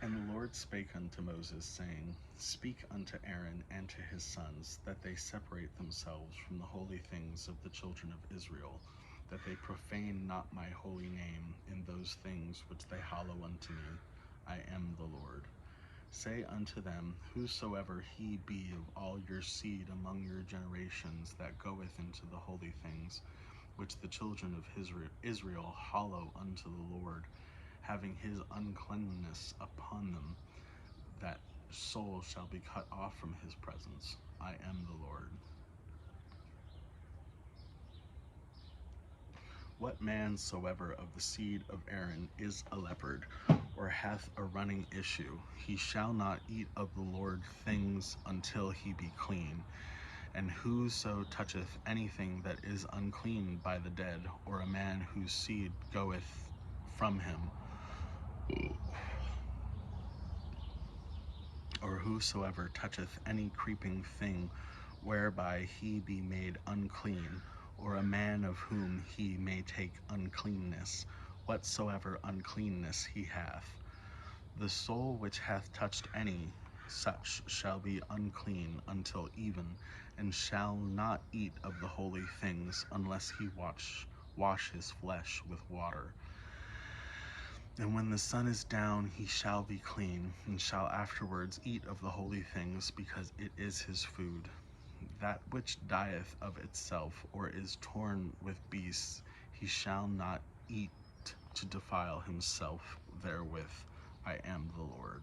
And the Lord spake unto Moses, saying, Speak unto Aaron and to his sons, that they separate themselves from the holy things of the children of Israel, that they profane not my holy name in those things which they hallow unto me. I am the Lord. Say unto them, Whosoever he be of all your seed among your generations that goeth into the holy things, which the children of Israel hallow unto the Lord, having his uncleanness upon them, that soul shall be cut off from his presence. I am the Lord. What man soever of the seed of Aaron is a leopard, or hath a running issue, he shall not eat of the Lord things until he be clean. And whoso toucheth anything that is unclean by the dead, or a man whose seed goeth from him, or whosoever toucheth any creeping thing whereby he be made unclean, or a man of whom he may take uncleanness, whatsoever uncleanness he hath, the soul which hath touched any such shall be unclean until even, and shall not eat of the holy things, unless he wash his flesh with water. And when the sun is down, he shall be clean, and shall afterwards eat of the holy things, because it is his food. That which dieth of itself, or is torn with beasts, he shall not eat to defile himself therewith. I am the Lord.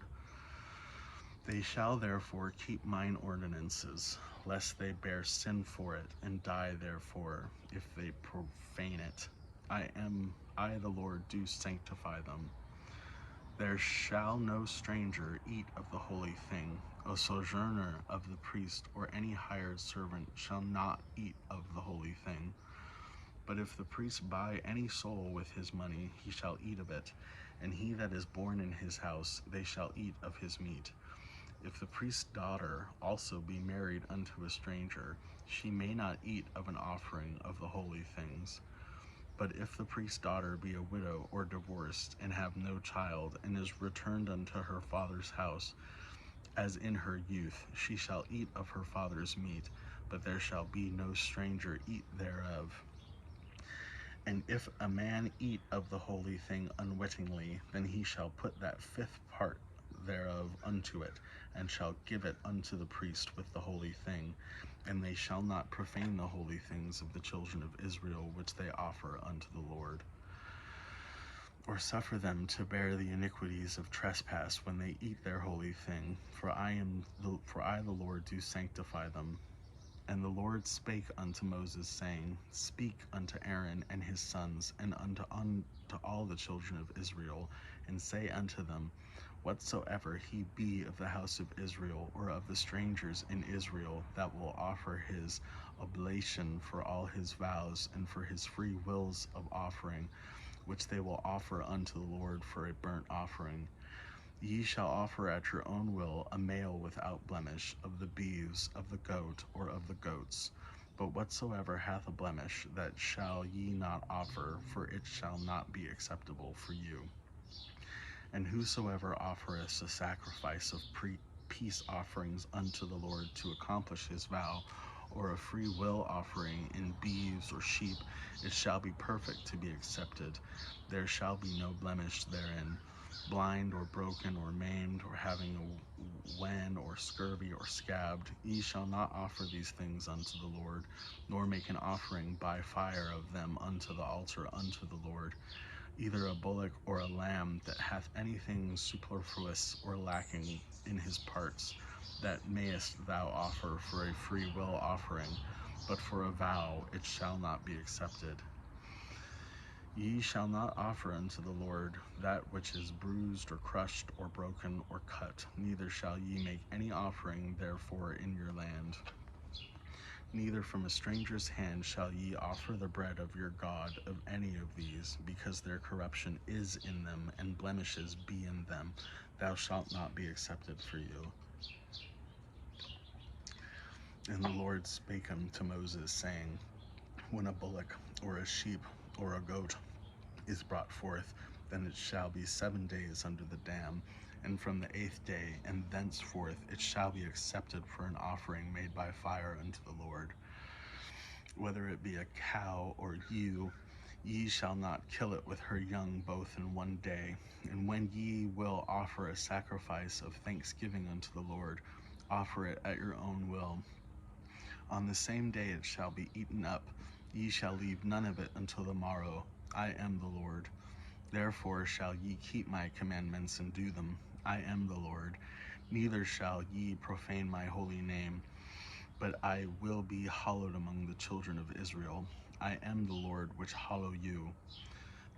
They shall therefore keep mine ordinances, lest they bear sin for it, and die therefore, if they profane it. I, the Lord, do sanctify them. There shall no stranger eat of the holy thing. A sojourner of the priest, or any hired servant, shall not eat of the holy thing. But if the priest buy any soul with his money, he shall eat of it, and he that is born in his house, they shall eat of his meat. If the priest's daughter also be married unto a stranger, she may not eat of an offering of the holy things. But if the priest's daughter be a widow or divorced, and have no child, and is returned unto her father's house, as in her youth, she shall eat of her father's meat, but there shall be no stranger eat thereof. And if a man eat of the holy thing unwittingly, then he shall put that fifth part thereof unto it, and shall give it unto the priest with the holy thing. And they shall not profane the holy things of the children of Israel, which they offer unto the Lord, or suffer them to bear the iniquities of trespass when they eat their holy thing. For I, the Lord, do sanctify them. And the Lord spake unto Moses, saying, Speak unto Aaron and his sons, and unto all the children of Israel, and say unto them, Whatsoever he be of the house of Israel, or of the strangers in Israel, that will offer his oblation for all his vows, and for his free wills of offering, which they will offer unto the Lord for a burnt offering, ye shall offer at your own will a male without blemish, of the beeves, of the goat, or of the goats. But whatsoever hath a blemish, that shall ye not offer, for it shall not be acceptable for you. And whosoever offereth a sacrifice of peace offerings unto the Lord to accomplish his vow, or a free will offering in beeves or sheep, it shall be perfect to be accepted. There shall be no blemish therein. Blind or broken or maimed or having a wen or scurvy or scabbed, ye shall not offer these things unto the Lord, nor make an offering by fire of them unto the altar unto the Lord. Either a bullock or a lamb that hath anything superfluous or lacking in his parts, that mayest thou offer for a free will offering, but for a vow it shall not be accepted. Ye shall not offer unto the Lord that which is bruised or crushed or broken or cut, neither shall ye make any offering therefore in your land. Neither from a stranger's hand shall ye offer the bread of your God of any of these, because their corruption is in them, and blemishes be in them. Thou shalt not be accepted for you. And the Lord spake unto Moses, saying, When a bullock or a sheep or a goat is brought forth, then it shall be 7 days under the dam, and from the 8th day and thenceforth it shall be accepted for an offering made by fire unto the Lord. Whether it be a cow or ewe, ye shall not kill it with her young both in 1 day. And when ye will offer a sacrifice of thanksgiving unto the Lord, offer it at your own will. On the same day it shall be eaten up. Ye shall leave none of it until the morrow. I am the Lord. Therefore shall ye keep my commandments and do them. I am the Lord. Neither shall ye profane my holy name, but I will be hallowed among the children of Israel. I am the Lord which hallow you,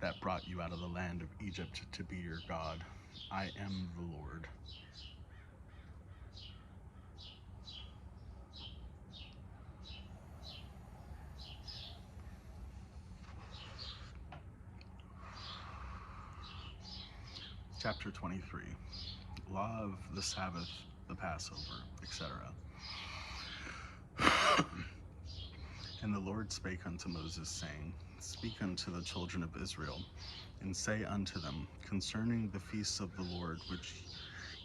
that brought you out of the land of Egypt to be your God. I am the Lord. Chapter 23. Law of the Sabbath, the Passover, etc. And the Lord spake unto Moses, saying, Speak unto the children of Israel, and say unto them, concerning the feasts of the Lord, which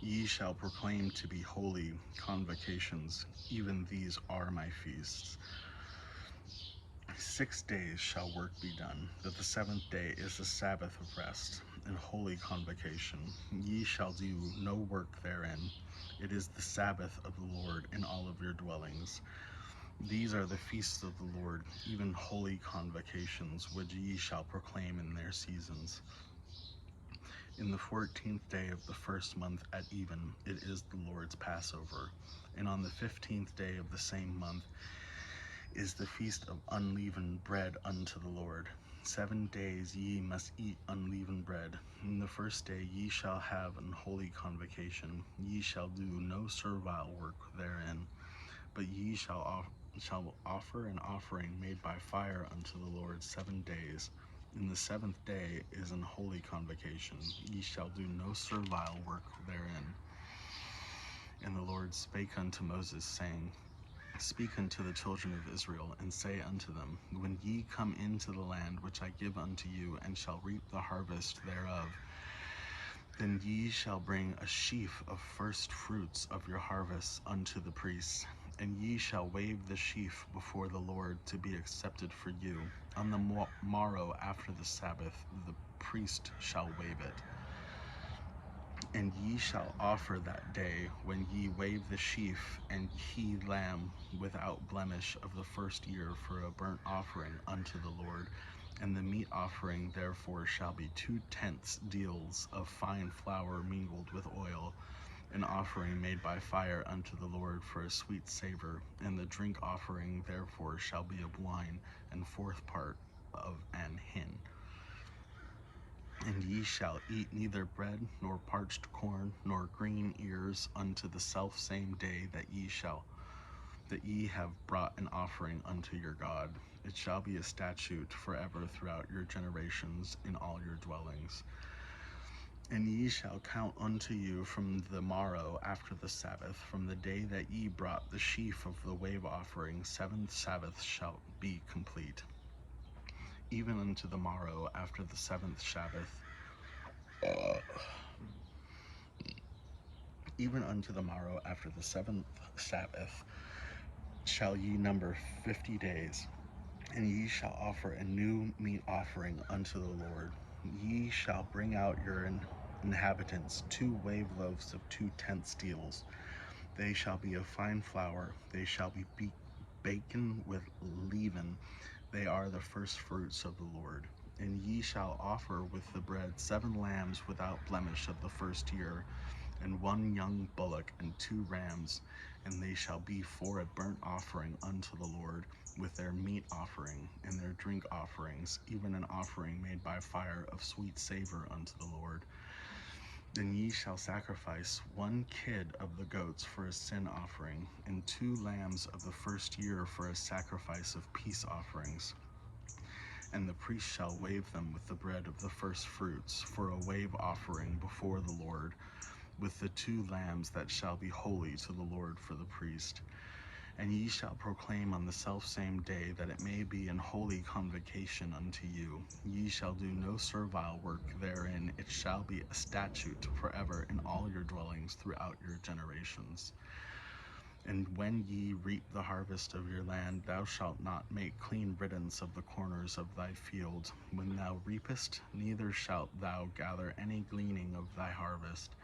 ye shall proclaim to be holy convocations, even these are my feasts. 6 days shall work be done, but the 7th day is the Sabbath of rest, and holy convocation. Ye shall do no work therein. It is the Sabbath of the Lord in all of your dwellings. These are the feasts of the Lord, even holy convocations, which ye shall proclaim in their seasons. In the 14th day of the 1st month at even, it is the Lord's Passover. And on the 15th day of the same month is the feast of unleavened bread unto the Lord. 7 days ye must eat unleavened bread. In the 1st day ye shall have an holy convocation. Ye shall do no servile work therein, but ye shall offer an offering made by fire unto the Lord 7 days. In the 7th day is an holy convocation. Ye shall do no servile work therein. And the Lord spake unto Moses, saying, Speak unto the children of Israel, and say unto them, When ye come into the land which I give unto you, and shall reap the harvest thereof, then ye shall bring a sheaf of first fruits of your harvest unto the priests, and ye shall wave the sheaf before the Lord to be accepted for you. On the morrow after the Sabbath the priest shall wave it. And ye shall offer that day, when ye wave the sheaf, and he lamb without blemish of the 1st year for a burnt offering unto the Lord. And the meat offering therefore shall be 2/10 deals of fine flour mingled with oil, an offering made by fire unto the Lord for a sweet savor. And the drink offering therefore shall be of wine, and 4th part of an hin. And ye shall eat neither bread, nor parched corn, nor green ears, unto the selfsame day that ye have brought an offering unto your God. It shall be a statute forever throughout your generations in all your dwellings. And ye shall count unto you from the morrow after the Sabbath, from the day that ye brought the sheaf of the wave offering, 7th Sabbath shall be complete. Even unto the morrow after the 7th Sabbath, Even unto the morrow after the 7th Sabbath shall ye number 50 days, and ye shall offer a new meat offering unto the Lord. Ye shall bring out your inhabitants 2 wave loaves of 2 tenth steels. They shall be of fine flour, they shall be baken with leaven. They are the first fruits of the Lord. And ye shall offer with the bread 7 lambs without blemish of the first year, and 1 young bullock, and 2 rams, and they shall be for a burnt offering unto the Lord, with their meat offering and their drink offerings, even an offering made by fire of sweet savor unto the Lord. Then ye shall sacrifice 1 kid of the goats for a sin offering, and 2 lambs of the first year for a sacrifice of peace offerings. And the priest shall wave them with the bread of the first fruits for a wave offering before the Lord, with the 2 lambs that shall be holy to the Lord for the priest. And ye shall proclaim on the selfsame day that it may be an holy convocation unto you. Ye shall do no servile work therein. It shall be a statute forever in all your dwellings throughout your generations. And when ye reap the harvest of your land, thou shalt not make clean riddance of the corners of thy field when thou reapest, neither shalt thou gather any gleaning of thy harvest.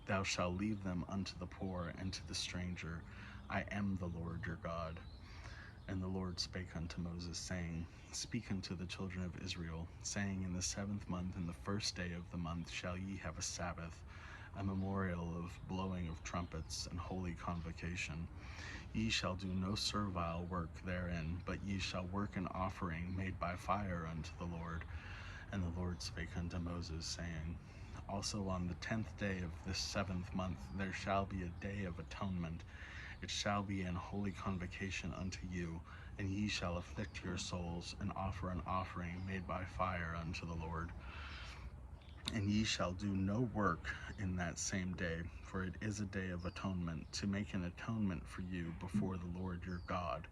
Thou shalt leave them unto the poor and to the stranger. I am the Lord your God. And the Lord spake unto Moses, saying, Speak unto the children of Israel, saying, In the 7th month, in the 1st day of the month, shall ye have a Sabbath, a memorial of blowing of trumpets, and holy convocation. Ye shall do no servile work therein, but ye shall work an offering made by fire unto the Lord. And the Lord spake unto Moses, saying, Also on the 10th day of this 7th month there shall be a day of atonement. It shall be an holy convocation unto you, and ye shall afflict your souls, and offer an offering made by fire unto the Lord. And ye shall do no work in that same day, for it is a day of atonement, to make an atonement for you before the Lord your God.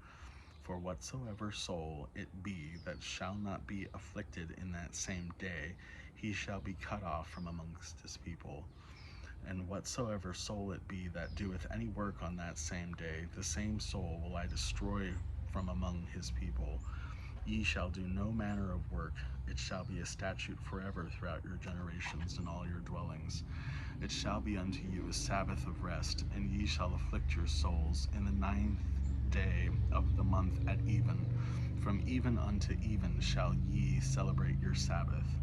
For whatsoever soul it be that shall not be afflicted in that same day, he shall be cut off from amongst his people. And whatsoever soul it be that doeth any work on that same day, the same soul will I destroy from among his people. Ye shall do no manner of work. It shall be a statute forever throughout your generations in all your dwellings. It shall be unto you a Sabbath of rest, and ye shall afflict your souls in the 9th day of the month at even. From even unto even shall ye celebrate your Sabbath.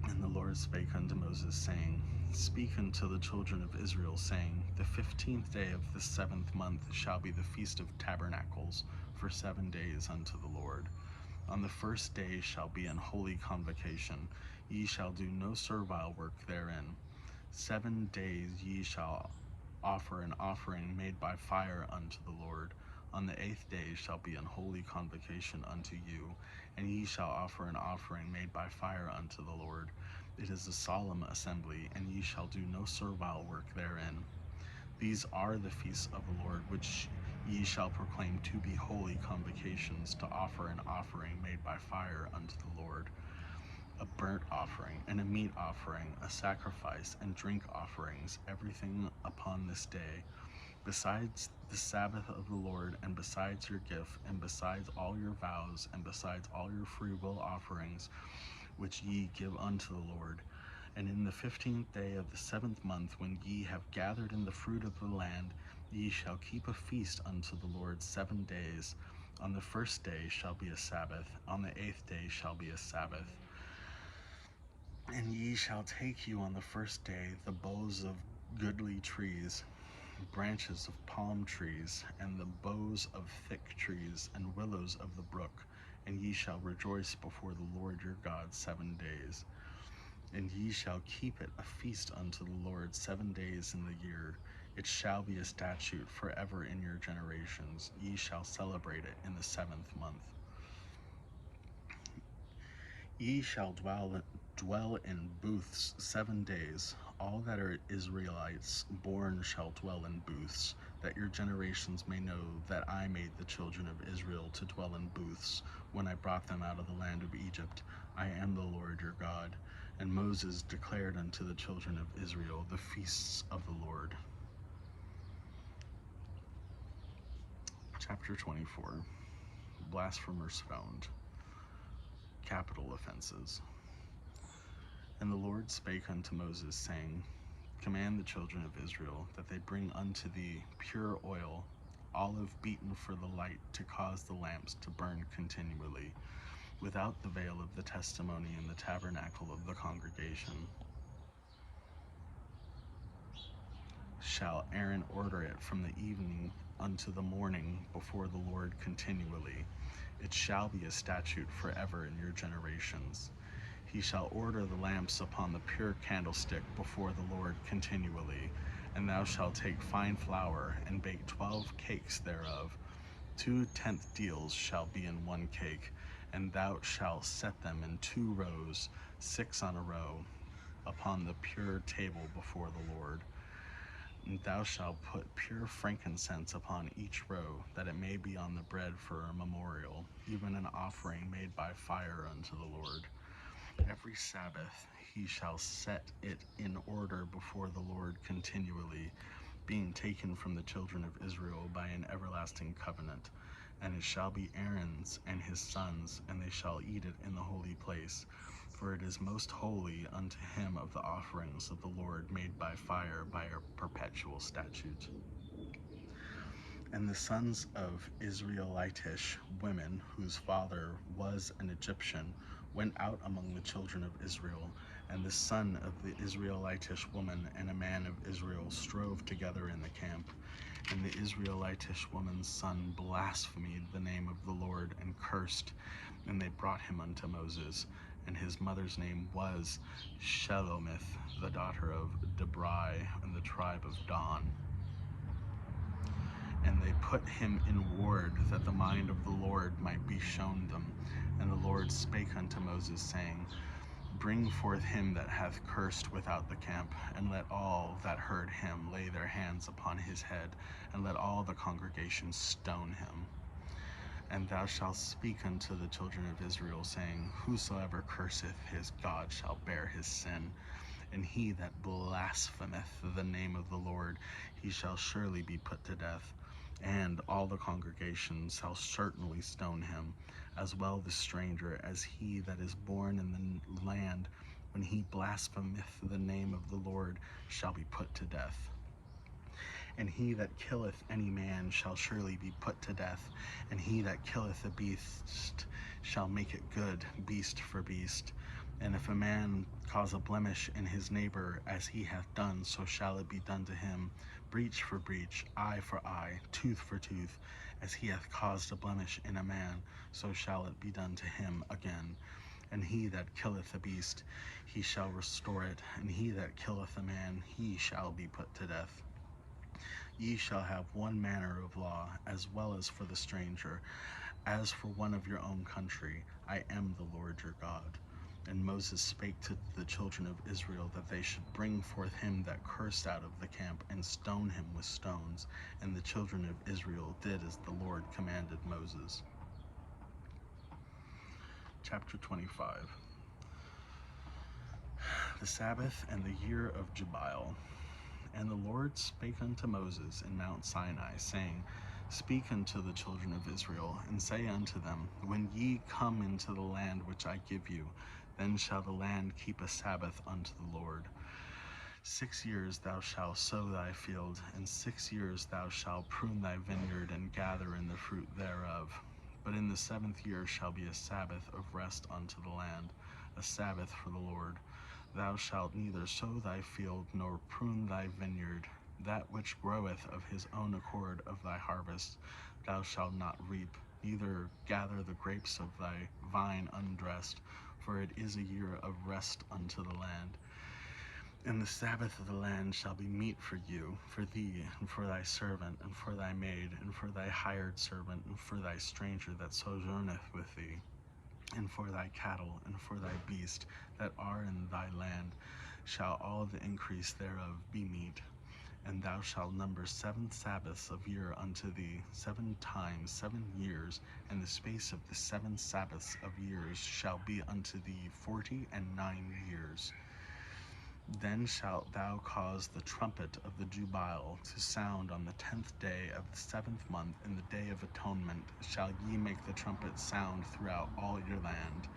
And the Lord spake unto Moses, saying, Speak unto the children of Israel, saying, The 15th day of the 7th month shall be the feast of tabernacles, for 7 days unto the Lord. On the 1st day shall be an holy convocation. Ye shall do no servile work therein. 7 days ye shall offer an offering made by fire unto the Lord. On the 8th day shall be an holy convocation unto you, and ye shall offer an offering made by fire unto the Lord. It is a solemn assembly, and ye shall do no servile work therein. These are the feasts of the Lord, which ye shall proclaim to be holy convocations, to offer an offering made by fire unto the Lord, a burnt offering, and a meat offering, a sacrifice, and drink offerings, everything upon this day, besides the Sabbath of the Lord, and besides your gift, and besides all your vows, and besides all your freewill offerings, which ye give unto the Lord. And in the 15th day of the 7th month, when ye have gathered in the fruit of the land, ye shall keep a feast unto the Lord 7 days. On the 1st day shall be a Sabbath, on the 8th day shall be a Sabbath. And ye shall take you on the 1st day the boughs of goodly trees, branches of palm trees, and the boughs of thick trees, and willows of the brook, and ye shall rejoice before the Lord your God 7 days. And ye shall keep it a feast unto the Lord 7 days in the year. It shall be a statute forever in your generations. Ye shall celebrate it in the 7th month. Ye shall dwell in booths 7 days. All that are Israelites born shall dwell in booths, that your generations may know that I made the children of Israel to dwell in booths when I brought them out of the land of Egypt. I am the Lord your God. And Moses declared unto the children of Israel the feasts of the Lord. Chapter 24. Blasphemers found. Capital offenses. And the Lord spake unto Moses, saying, Command the children of Israel that they bring unto thee pure oil, olive beaten for the light, to cause the lamps to burn continually, without the veil of the testimony in the tabernacle of the congregation. Shall Aaron order it from the evening unto the morning before the Lord continually. It shall be a statute forever in your generations. He shall order the lamps upon the pure candlestick before the Lord continually. And thou shalt take fine flour, and bake 12 cakes thereof. 2/10 deals shall be in one cake, and thou shalt set them in 2 rows, 6 on a row, upon the pure table before the Lord. And thou shalt put pure frankincense upon each row, that it may be on the bread for a memorial, even an offering made by fire unto the Lord. Every Sabbath he shall set it in order before the Lord continually, being taken from the children of Israel by an everlasting covenant. And it shall be Aaron's and his sons, and they shall eat it in the holy place. For it is most holy unto him of the offerings of the Lord made by fire by a perpetual statute. And the sons of Israelitish women, whose father was an Egyptian, went out among the children of Israel. And the son of the Israelitish woman and a man of Israel strove together in the camp. And the Israelitish woman's son blasphemed the name of the Lord and cursed. And they brought him unto Moses. And his mother's name was Shelomith, the daughter of Debrai, and the tribe of Dan. And they put him in ward, that the mind of the Lord might be shown them. And the Lord spake unto Moses, saying, Bring forth him that hath cursed without the camp, and let all that heard him lay their hands upon his head, and let all the congregation stone him. And thou shalt speak unto the children of Israel, saying, Whosoever curseth his God shall bear his sin. And he that blasphemeth the name of the Lord, he shall surely be put to death. And all the congregation shall certainly stone him, as well the stranger as he that is born in the land, when he blasphemeth the name of the Lord, shall be put to death. And he that killeth any man shall surely be put to death, and he that killeth a beast shall make it good, beast for beast. And if a man cause a blemish in his neighbor, as he hath done, so shall it be done to him, breach for breach, eye for eye, tooth for tooth. As he hath caused a blemish in a man, so shall it be done to him again. And he that killeth a beast, he shall restore it, and he that killeth a man, he shall be put to death. Ye shall have one manner of law, as well as for the stranger, as for one of your own country. I am the Lord your God. And Moses spake to the children of Israel, that they should bring forth him that cursed out of the camp, and stone him with stones. And the children of Israel did as the Lord commanded Moses. Chapter 25. The Sabbath and the year of Jubil. And the Lord spake unto Moses in Mount Sinai, saying, Speak unto the children of Israel, and say unto them, When ye come into the land which I give you, then shall the land keep a Sabbath unto the Lord. 6 years thou shalt sow thy field, and 6 years thou shalt prune thy vineyard, and gather in the fruit thereof. But in the 7th year shall be a Sabbath of rest unto the land, a Sabbath for the Lord. Thou shalt neither sow thy field, nor prune thy vineyard. That which groweth of his own accord of thy harvest thou shalt not reap, neither gather the grapes of thy vine undressed, for it is a year of rest unto the land. And the Sabbath of the land shall be meat for you, for thee, and for thy servant, and for thy maid, and for thy hired servant, and for thy stranger that sojourneth with thee, and for thy cattle, and for thy beast that are in thy land, shall all the increase thereof be meat. And thou shalt number 7 Sabbaths of year unto thee, 7 times 7 years, and the space of the 7 Sabbaths of years shall be unto thee 49 years. Then shalt thou cause the trumpet of the Jubile to sound on the 10th day of the 7th month. In the day of atonement shall ye make the trumpet sound throughout all your land.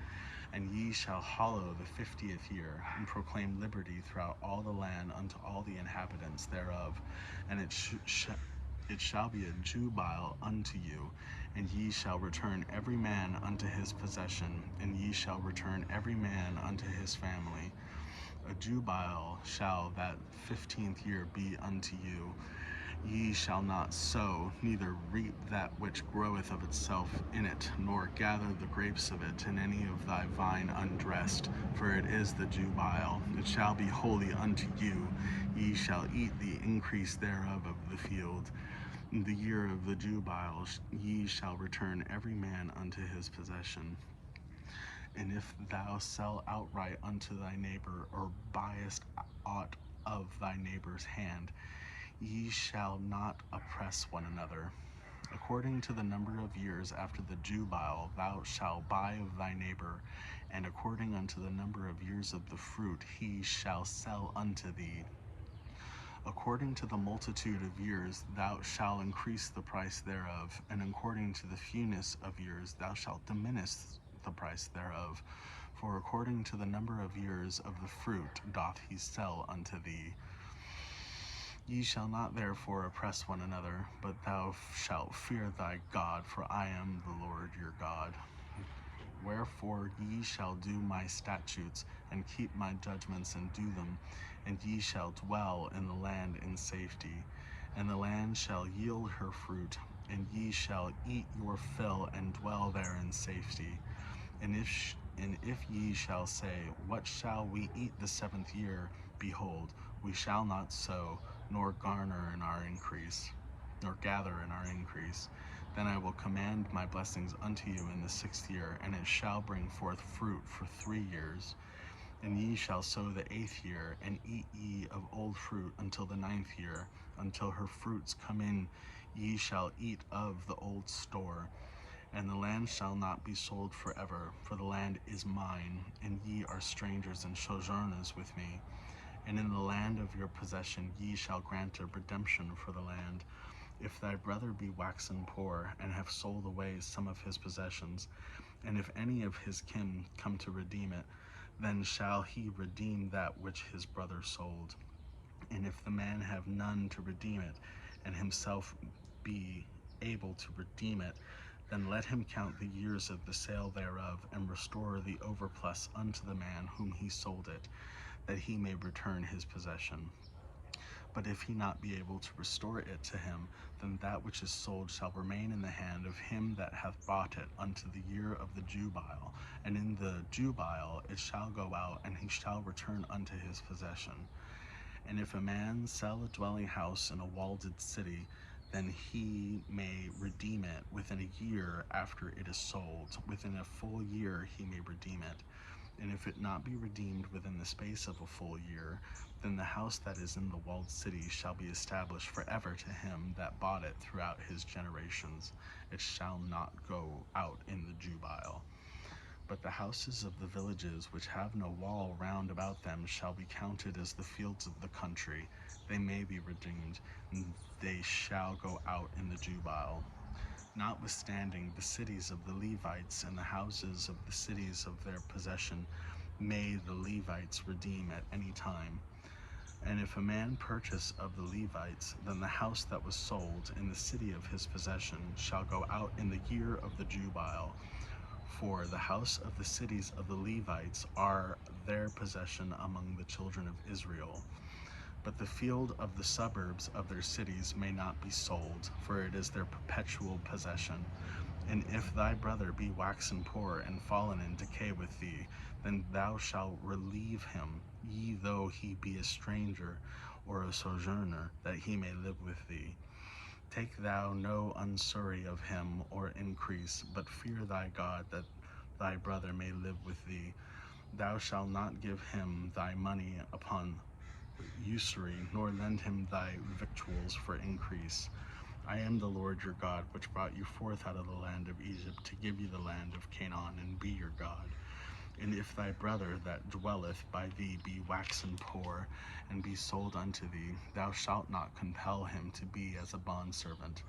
And ye shall hallow the 50th year, and proclaim liberty throughout all the land unto all the inhabitants thereof. And it shall be a Jubile unto you, and ye shall return every man unto his possession, and ye shall return every man unto his family. A Jubile shall that 15th year be unto you. Ye shall not sow, neither reap that which groweth of itself in it, nor gather the grapes of it in any of thy vine undressed, for it is the Jubile. It shall be holy unto you. Ye shall eat the increase thereof of the field. In the year of the Jubile ye shall return every man unto his possession. And if thou sell outright unto thy neighbor, or buyest aught of thy neighbor's hand, ye shall not oppress one another. According to the number of years after the Jubile thou shalt buy of thy neighbor, and according unto the number of years of the fruit he shall sell unto thee. According to the multitude of years thou shalt increase the price thereof, and according to the fewness of years thou shalt diminish the price thereof. For according to the number of years of the fruit doth he sell unto thee. Ye shall not therefore oppress one another, but thou shalt fear thy God, for I am the Lord your God. Wherefore ye shall do my statutes, and keep my judgments, and do them, and ye shall dwell in the land in safety. And the land shall yield her fruit, and ye shall eat your fill, and dwell there in safety. And if ye shall say, what shall we eat the 7th year? Behold, we shall not sow, nor garner in our increase, nor gather in our increase. Then I will command my blessings unto you in the 6th year, and it shall bring forth fruit for 3 years. And ye shall sow the 8th year, and eat ye of old fruit until the 9th year. Until her fruits come in, ye shall eat of the old store. And the land shall not be sold forever, for the land is mine, and ye are strangers and sojourners with me. And in the land of your possession ye shall grant a redemption for the land. If thy brother be waxen poor, and have sold away some of his possessions, and if any of his kin come to redeem it, then shall he redeem that which his brother sold. And if the man have none to redeem it, and himself be able to redeem it, then let him count the years of the sale thereof, and restore the overplus unto the man whom he sold it, that he may return his possession. But if he not be able to restore it to him, then that which is sold shall remain in the hand of him that hath bought it unto the year of the Jubile. And in the Jubile it shall go out, and he shall return unto his possession. And if a man sell a dwelling house in a walled city, then he may redeem it within a year after it is sold. Within a full year he may redeem it. And if it not be redeemed within the space of a full year, then the house that is in the walled city shall be established forever to him that bought it throughout his generations. It shall not go out in the Jubile. But the houses of the villages which have no wall round about them shall be counted as the fields of the country. They may be redeemed, and they shall go out in the Jubile. Notwithstanding, the cities of the Levites and the houses of the cities of their possession may the Levites redeem at any time. And if a man purchase of the Levites, then the house that was sold in the city of his possession shall go out in the year of the Jubile. For the house of the cities of the Levites are their possession among the children of Israel. But the field of the suburbs of their cities may not be sold, for it is their perpetual possession. And if thy brother be waxen poor and fallen in decay with thee, then thou shalt relieve him, ye though he be a stranger or a sojourner, that he may live with thee. Take thou no usury of him or increase, but fear thy God, that thy brother may live with thee. Thou shalt not give him thy money upon usury, nor lend him thy victuals for increase. I am the Lord your God, which brought you forth out of the land of Egypt, to give you the land of Canaan, and be your God. And if thy brother that dwelleth by thee be waxen poor, and be sold unto thee, thou shalt not compel him to be as a bondservant,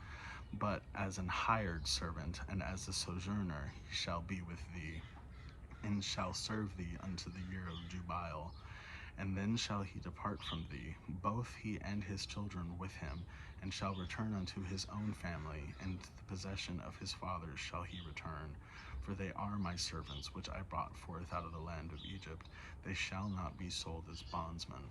but as an hired servant, and as a sojourner he shall be with thee, and shall serve thee unto the year of Jubile. And then shall he depart from thee, both he and his children with him, and shall return unto his own family, and to the possession of his fathers shall he return. For they are my servants, which I brought forth out of the land of Egypt. They shall not be sold as bondsmen.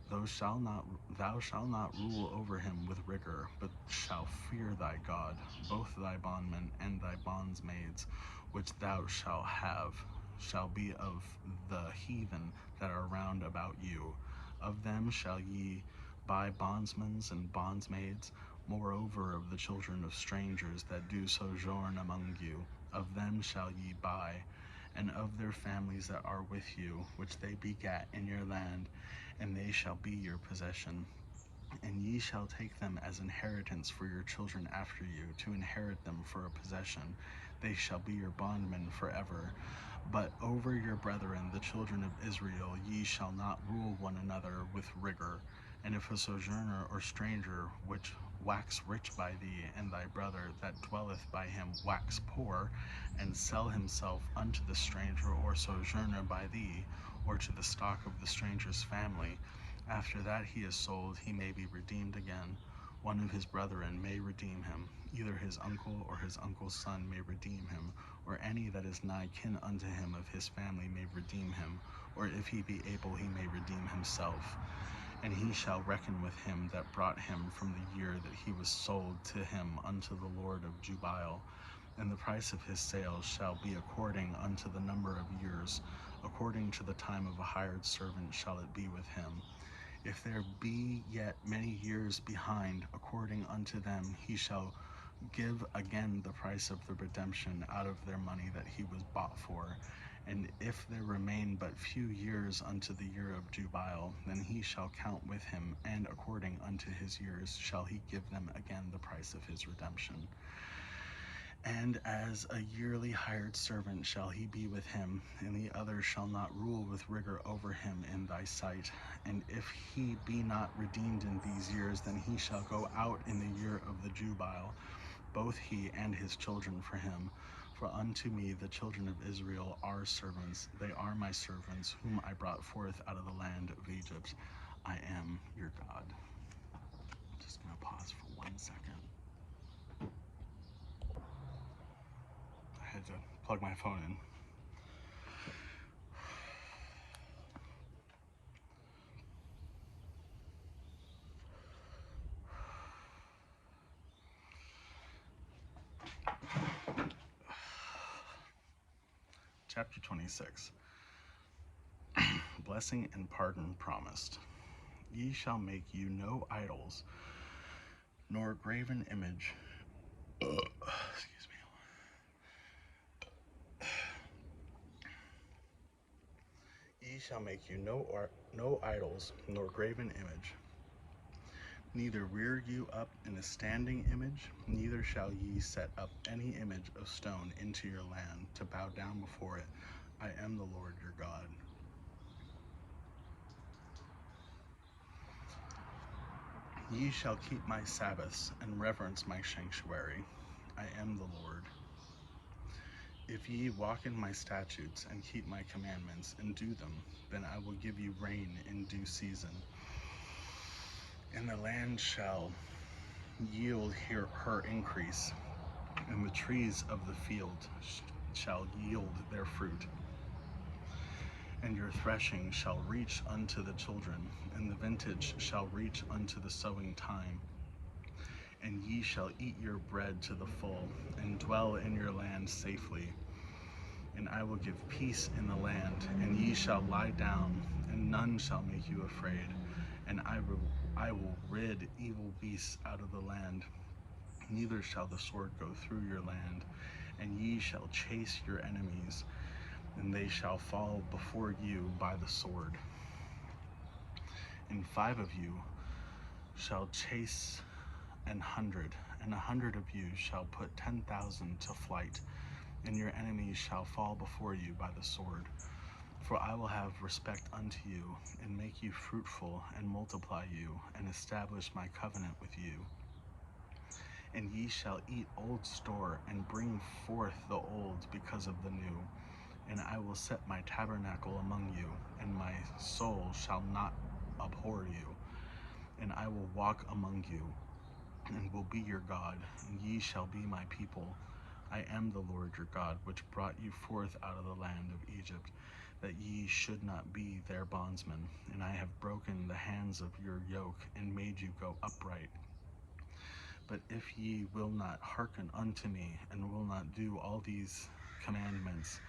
Thou shalt not rule over him with rigor, but shalt fear thy God. Both thy bondmen and thy bondsmaids, which thou shalt have, shall be of the heathen that are round about you. Of them shall ye buy bondsmen and bondsmaids. Moreover, of the children of strangers that do sojourn among you, of them shall ye buy, and of their families that are with you, which they begat in your land, and they shall be your possession. And ye shall take them as inheritance for your children after you, to inherit them for a possession. They shall be your bondmen forever. But over your brethren, the children of Israel, ye shall not rule one another with rigor. And if a sojourner or stranger which wax rich by thee, and thy brother that dwelleth by him wax poor, and sell himself unto the stranger or sojourner by thee, or to the stock of the stranger's family, after that he is sold, he may be redeemed again. One of his brethren may redeem him, either his uncle or his uncle's son may redeem him, or any that is nigh kin unto him of his family may redeem him, or if he be able he may redeem himself. And he shall reckon with him that brought him from the year that he was sold to him unto the Lord of Jubile. And the price of his sale shall be according unto the number of years, according to the time of a hired servant shall it be with him. If there be yet many years behind, according unto them he shall give again the price of the redemption out of their money that he was bought for. And if there remain but few years unto the year of Jubile, then he shall count with him, and according unto his years shall he give them again the price of his redemption. And as a yearly hired servant shall he be with him, and the other shall not rule with rigor over him in thy sight. And if he be not redeemed in these years, then he shall go out in the year of the Jubile, both he and his children for him. For unto me the children of Israel are servants, they are my servants, whom I brought forth out of the land of Egypt. I am your God. I'm just going to pause for 1 second. I had to plug my phone in. Chapter 26. Blessing and pardon promised. Ye shall make you no idols, nor graven image. Excuse me. Ye shall make you no idols, nor graven image. Neither rear you up in a standing image, neither shall ye set up any image of stone into your land, to bow down before it. I am the Lord your God. Ye shall keep my Sabbaths, and reverence my sanctuary. I am the Lord. If ye walk in my statutes, and keep my commandments, and do them, then I will give you rain in due season, and the land shall yield her increase, and the trees of the field shall yield their fruit. And your threshing shall reach unto the children, and the vintage shall reach unto the sowing time. And ye shall eat your bread to the full, and dwell in your land safely. And I will give peace in the land, and ye shall lie down, and none shall make you afraid. And I will rid evil beasts out of the land, neither shall the sword go through your land. And ye shall chase your enemies, and they shall fall before you by the sword. And 5 of you shall chase 100, and 100 of you shall put 10,000 to flight, and your enemies shall fall before you by the sword. For I will have respect unto you, and make you fruitful, and multiply you, and establish my covenant with you. And ye shall eat old store, and bring forth the old because of the new. And I will set my tabernacle among you, and my soul shall not abhor you. And I will walk among you, and will be your God, and ye shall be my people. I am the Lord your God, which brought you forth out of the land of Egypt, that ye should not be their bondsmen. And I have broken the hands of your yoke, and made you go upright. But if ye will not hearken unto me, and will not do all these commandments,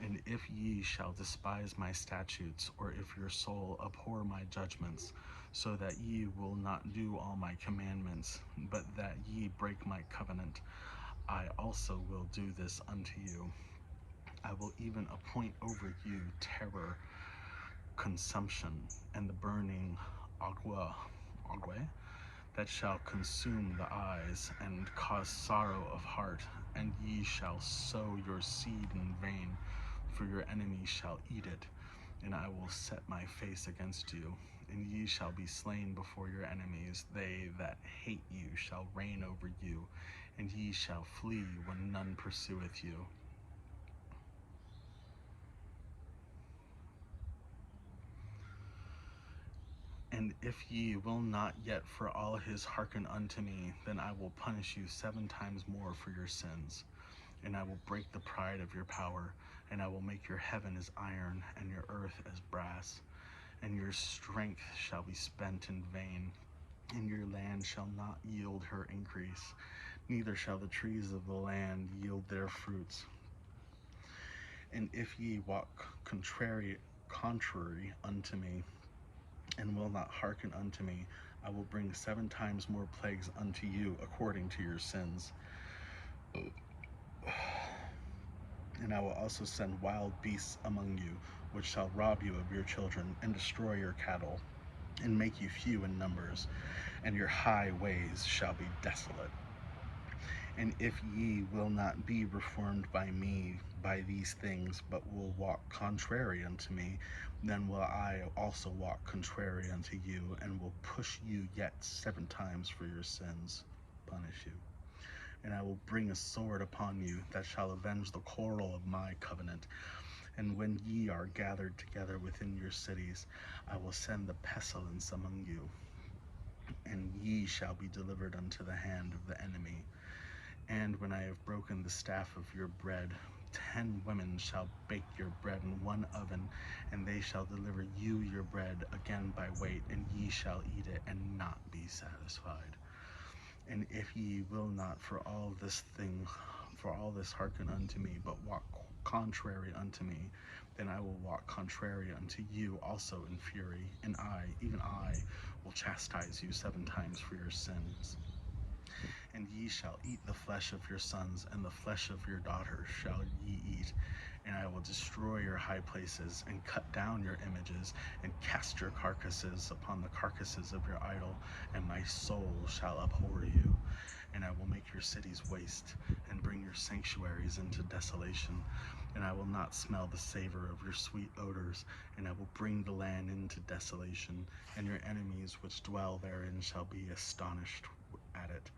and if ye shall despise my statutes, or if your soul abhor my judgments, so that ye will not do all my commandments, but that ye break my covenant, I also will do this unto you. I will even appoint over you terror, consumption, and the burning ague, that shall consume the eyes, and cause sorrow of heart. And ye shall sow your seed in vain, for your enemies shall eat it. And I will set my face against you, and ye shall be slain before your enemies. They that hate you shall reign over you, and ye shall flee when none pursueth you. And if ye will not yet for all his hearken unto me, then I will punish you 7 times more for your sins. And I will break the pride of your power, and I will make your heaven as iron, and your earth as brass. And your strength shall be spent in vain, and your land shall not yield her increase, neither shall the trees of the land yield their fruits. And if ye walk contrary unto me, and will not hearken unto me, I will bring 7 times more plagues unto you according to your sins. And I will also send wild beasts among you, which shall rob you of your children, and destroy your cattle, and make you few in numbers, and your highways shall be desolate. And if ye will not be reformed by me by these things, but will walk contrary unto me, then will I also walk contrary unto you, and will push you yet 7 times for your sins, punish you. And I will bring a sword upon you that shall avenge the quarrel of my covenant. And when ye are gathered together within your cities, I will send the pestilence among you, and ye shall be delivered unto the hand of the enemy. And when I have broken the staff of your bread, 10 women shall bake your bread in one oven, and they shall deliver you your bread again by weight, and ye shall eat it and not be satisfied. And if ye will not for all this hearken unto me, but walk contrary unto me, then I will walk contrary unto you also in fury, and I, even I, will chastise you 7 times for your sins. And ye shall eat the flesh of your sons, and the flesh of your daughters shall ye eat. And I will destroy your high places, and cut down your images, and cast your carcasses upon the carcasses of your idol, and my soul shall abhor you. And I will make your cities waste, and bring your sanctuaries into desolation. And I will not smell the savor of your sweet odors, and I will bring the land into desolation, and your enemies which dwell therein shall be astonished at it.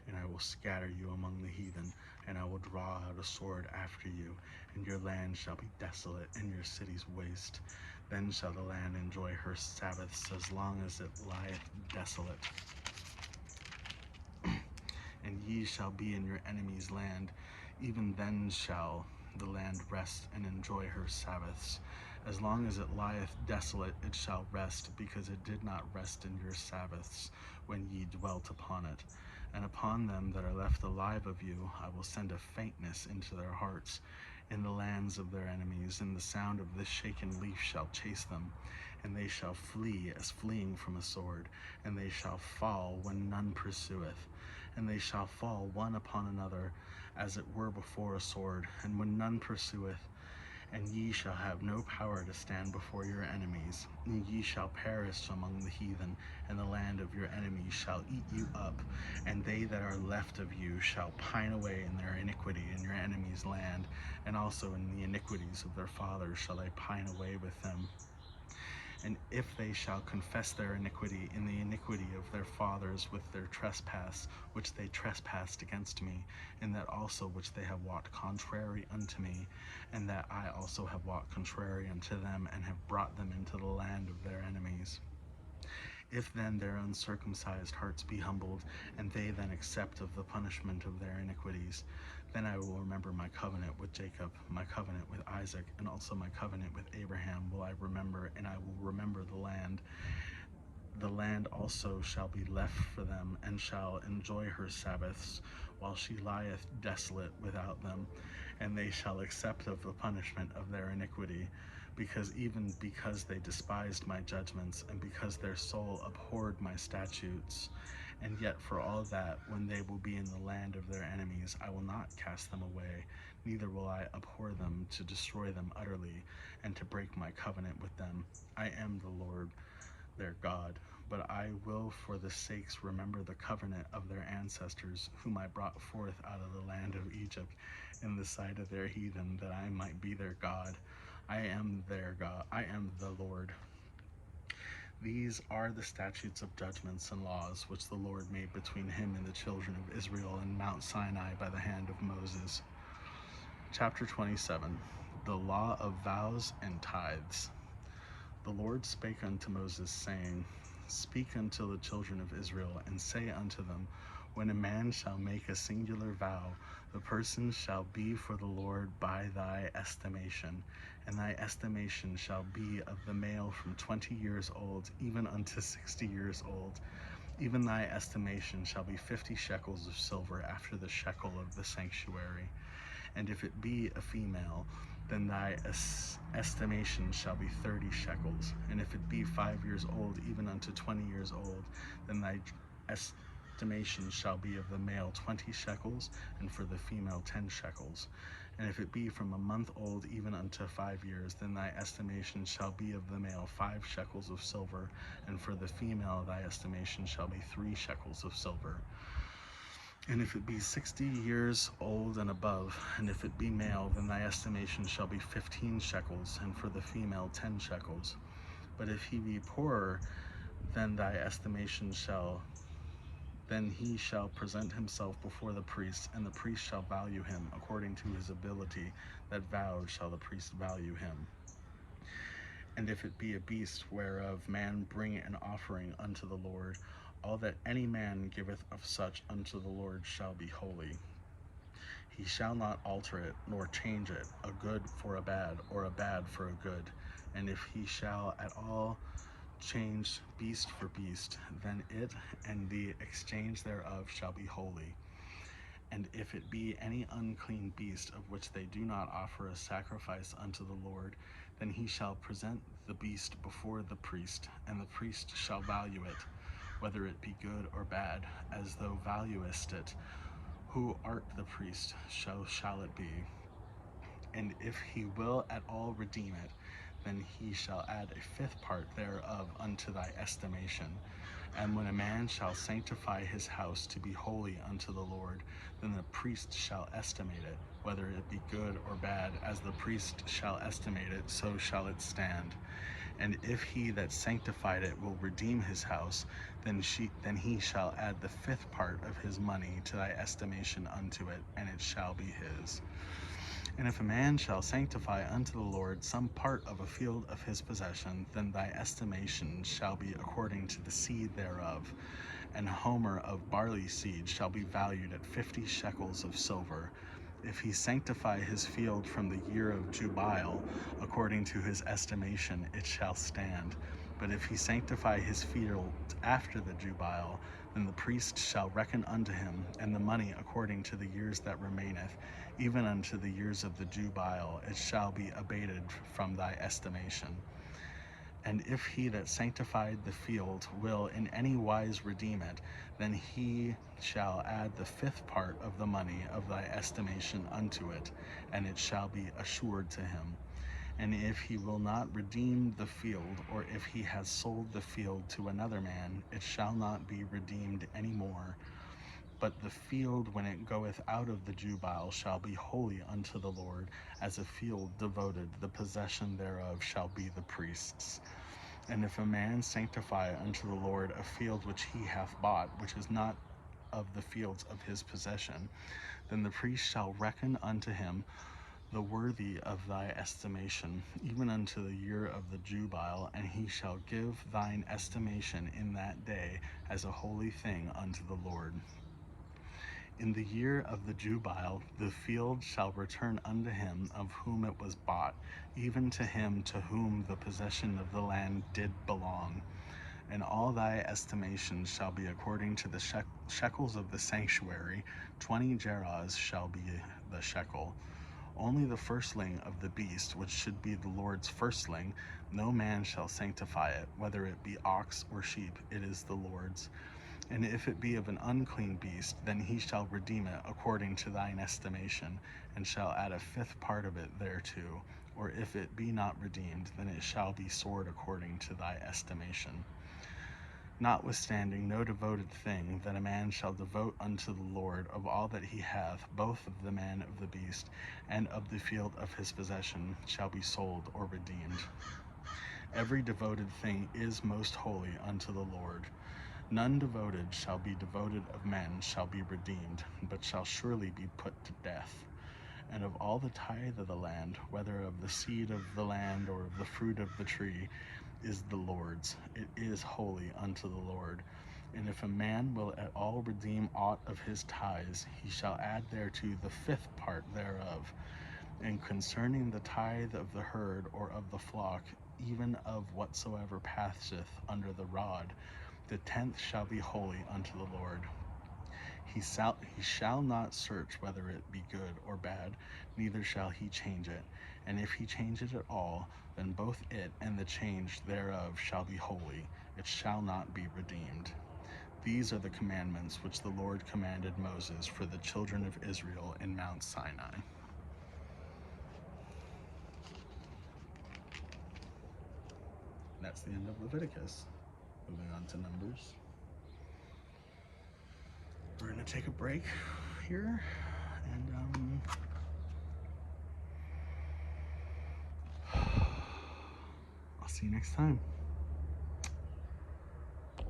And I will scatter you among the heathen, and I will draw out a sword after you, and your land shall be desolate, and your cities waste. Then shall the land enjoy her Sabbaths as long as it lieth desolate. And ye shall be in your enemy's land, even then shall the land rest and enjoy her Sabbaths. As long as it lieth desolate, it shall rest, because it did not rest in your Sabbaths when ye dwelt upon it. And upon them that are left alive of you, I will send a faintness into their hearts in the lands of their enemies, and the sound of this shaken leaf shall chase them. And they shall flee as fleeing from a sword, and they shall fall when none pursueth. And they shall fall one upon another, as it were before a sword, and when none pursueth. And ye shall have no power to stand before your enemies, and ye shall perish among the heathen, and the land of your enemies shall eat you up, and they that are left of you shall pine away in their iniquity in your enemies' land, and also in the iniquities of their fathers shall they pine away with them. And if they shall confess their iniquity in the iniquity of their fathers with their trespass, which they trespassed against me, in that also which they have walked contrary unto me, and that I also have walked contrary unto them, and have brought them into the land of their enemies. If then their uncircumcised hearts be humbled, and they then accept of the punishment of their iniquities, then I will remember my covenant with Jacob, my covenant with Isaac, and also my covenant with Abraham will I remember, and I will remember the land. The land also shall be left for them, and shall enjoy her Sabbaths, while she lieth desolate without them, and they shall accept of the punishment of their iniquity, because they despised my judgments, and because their soul abhorred my statutes. And yet for all that, when they will be in the land of their enemies, I will not cast them away, neither will I abhor them to destroy them utterly, and to break my covenant with them. I am the Lord their God, but I will for the sakes remember the covenant of their ancestors, whom I brought forth out of the land of Egypt in the sight of their heathen, that I might be their God. I am their God, I am the Lord. These are the statutes of judgments and laws which the Lord made between him and the children of Israel in Mount Sinai by the hand of Moses. Chapter 27. The Law of Vows and Tithes. The Lord spake unto Moses, saying, Speak unto the children of Israel, and say unto them, When a man shall make a singular vow, the person shall be for the Lord by thy estimation, and thy estimation shall be of the male from 20 years old even unto 60 years old. Even thy estimation shall be 50 shekels of silver after the shekel of the sanctuary. And if it be a female, then thy estimation shall be 30 shekels. And if it be 5 years old, even unto 20 years old, then thy estimation shall be of the male 20 shekels, and for the female 10 shekels. And if it be from a month old even unto 5 years, then thy estimation shall be of the male 5 shekels of silver, and for the female thy estimation shall be 3 shekels of silver. And if it be 60 years old and above, and if it be male, then thy estimation shall be 15 shekels, and for the female 10 shekels. But if he be poorer, then thy estimation then he shall present himself before the priest, and the priest shall value him according to his ability, that vowed shall the priest value him. And if it be a beast whereof man bring an offering unto the Lord, all that any man giveth of such unto the Lord shall be holy. He shall not alter it, nor change it, a good for a bad, or a bad for a good. And if he shall at all change beast for beast, then it and the exchange thereof shall be holy. And if it be any unclean beast of which they do not offer a sacrifice unto the Lord, then he shall present the beast before the priest, and the priest shall value it, whether it be good or bad, as thou valuest it. Who art the priest, shall it be. And if he will at all redeem it, then he shall add a fifth part thereof unto thy estimation. And when a man shall sanctify his house to be holy unto the Lord, then the priest shall estimate it, whether it be good or bad, as the priest shall estimate it, so shall it stand. And if he that sanctified it will redeem his house, then he shall add the fifth part of his money to thy estimation unto it, and it shall be his. And if a man shall sanctify unto the Lord some part of a field of his possession, then thy estimation shall be according to the seed thereof. An homer of barley seed shall be valued at 50 shekels of silver. If he sanctify his field from the year of Jubile, according to his estimation, it shall stand. But if he sanctify his field after the Jubile, then the priest shall reckon unto him, and the money according to the years that remaineth, even unto the years of the Jubile, it shall be abated from thy estimation. And if he that sanctified the field will in any wise redeem it, then he shall add the fifth part of the money of thy estimation unto it, and it shall be assured to him. And if he will not redeem the field, or if he has sold the field to another man, it shall not be redeemed any more. But the field, when it goeth out of the Jubile, shall be holy unto the Lord, as a field devoted. The possession thereof shall be the priest's. And if a man sanctify unto the Lord a field which he hath bought, which is not of the fields of his possession, then the priest shall reckon unto him the worthy of thy estimation, even unto the year of the Jubile, and he shall give thine estimation in that day as a holy thing unto the Lord. In the year of the Jubile, the field shall return unto him of whom it was bought, even to him to whom the possession of the land did belong. And all thy estimations shall be according to the shekels of the sanctuary. 20 gerahs shall be the shekel. Only the firstling of the beast, which should be the Lord's firstling, no man shall sanctify it, whether it be ox or sheep, it is the Lord's. And if it be of an unclean beast, then he shall redeem it according to thine estimation, and shall add a fifth part of it thereto. Or if it be not redeemed, then it shall be sored according to thy estimation. Notwithstanding, no devoted thing that a man shall devote unto the Lord of all that he hath, both of the man of the beast, and of the field of his possession, shall be sold or redeemed. Every devoted thing is most holy unto the Lord. None devoted shall be devoted of men shall be redeemed, but shall surely be put to death. And of all the tithe of the land, whether of the seed of the land or of the fruit of the tree, is the Lord's. It is holy unto the Lord. And if a man will at all redeem aught of his tithes, he shall add thereto the fifth part thereof. And concerning the tithe of the herd or of the flock, even of whatsoever passeth under the rod, the 10th shall be holy unto the Lord. He shall not search whether it be good or bad, neither shall he change it. And if he change it at all, then both it and the change thereof shall be holy. It shall not be redeemed. These are the commandments which the Lord commanded Moses for the children of Israel in Mount Sinai. That's the end of Leviticus. Moving on to Numbers. We're going to take a break here, and I'll see you next time.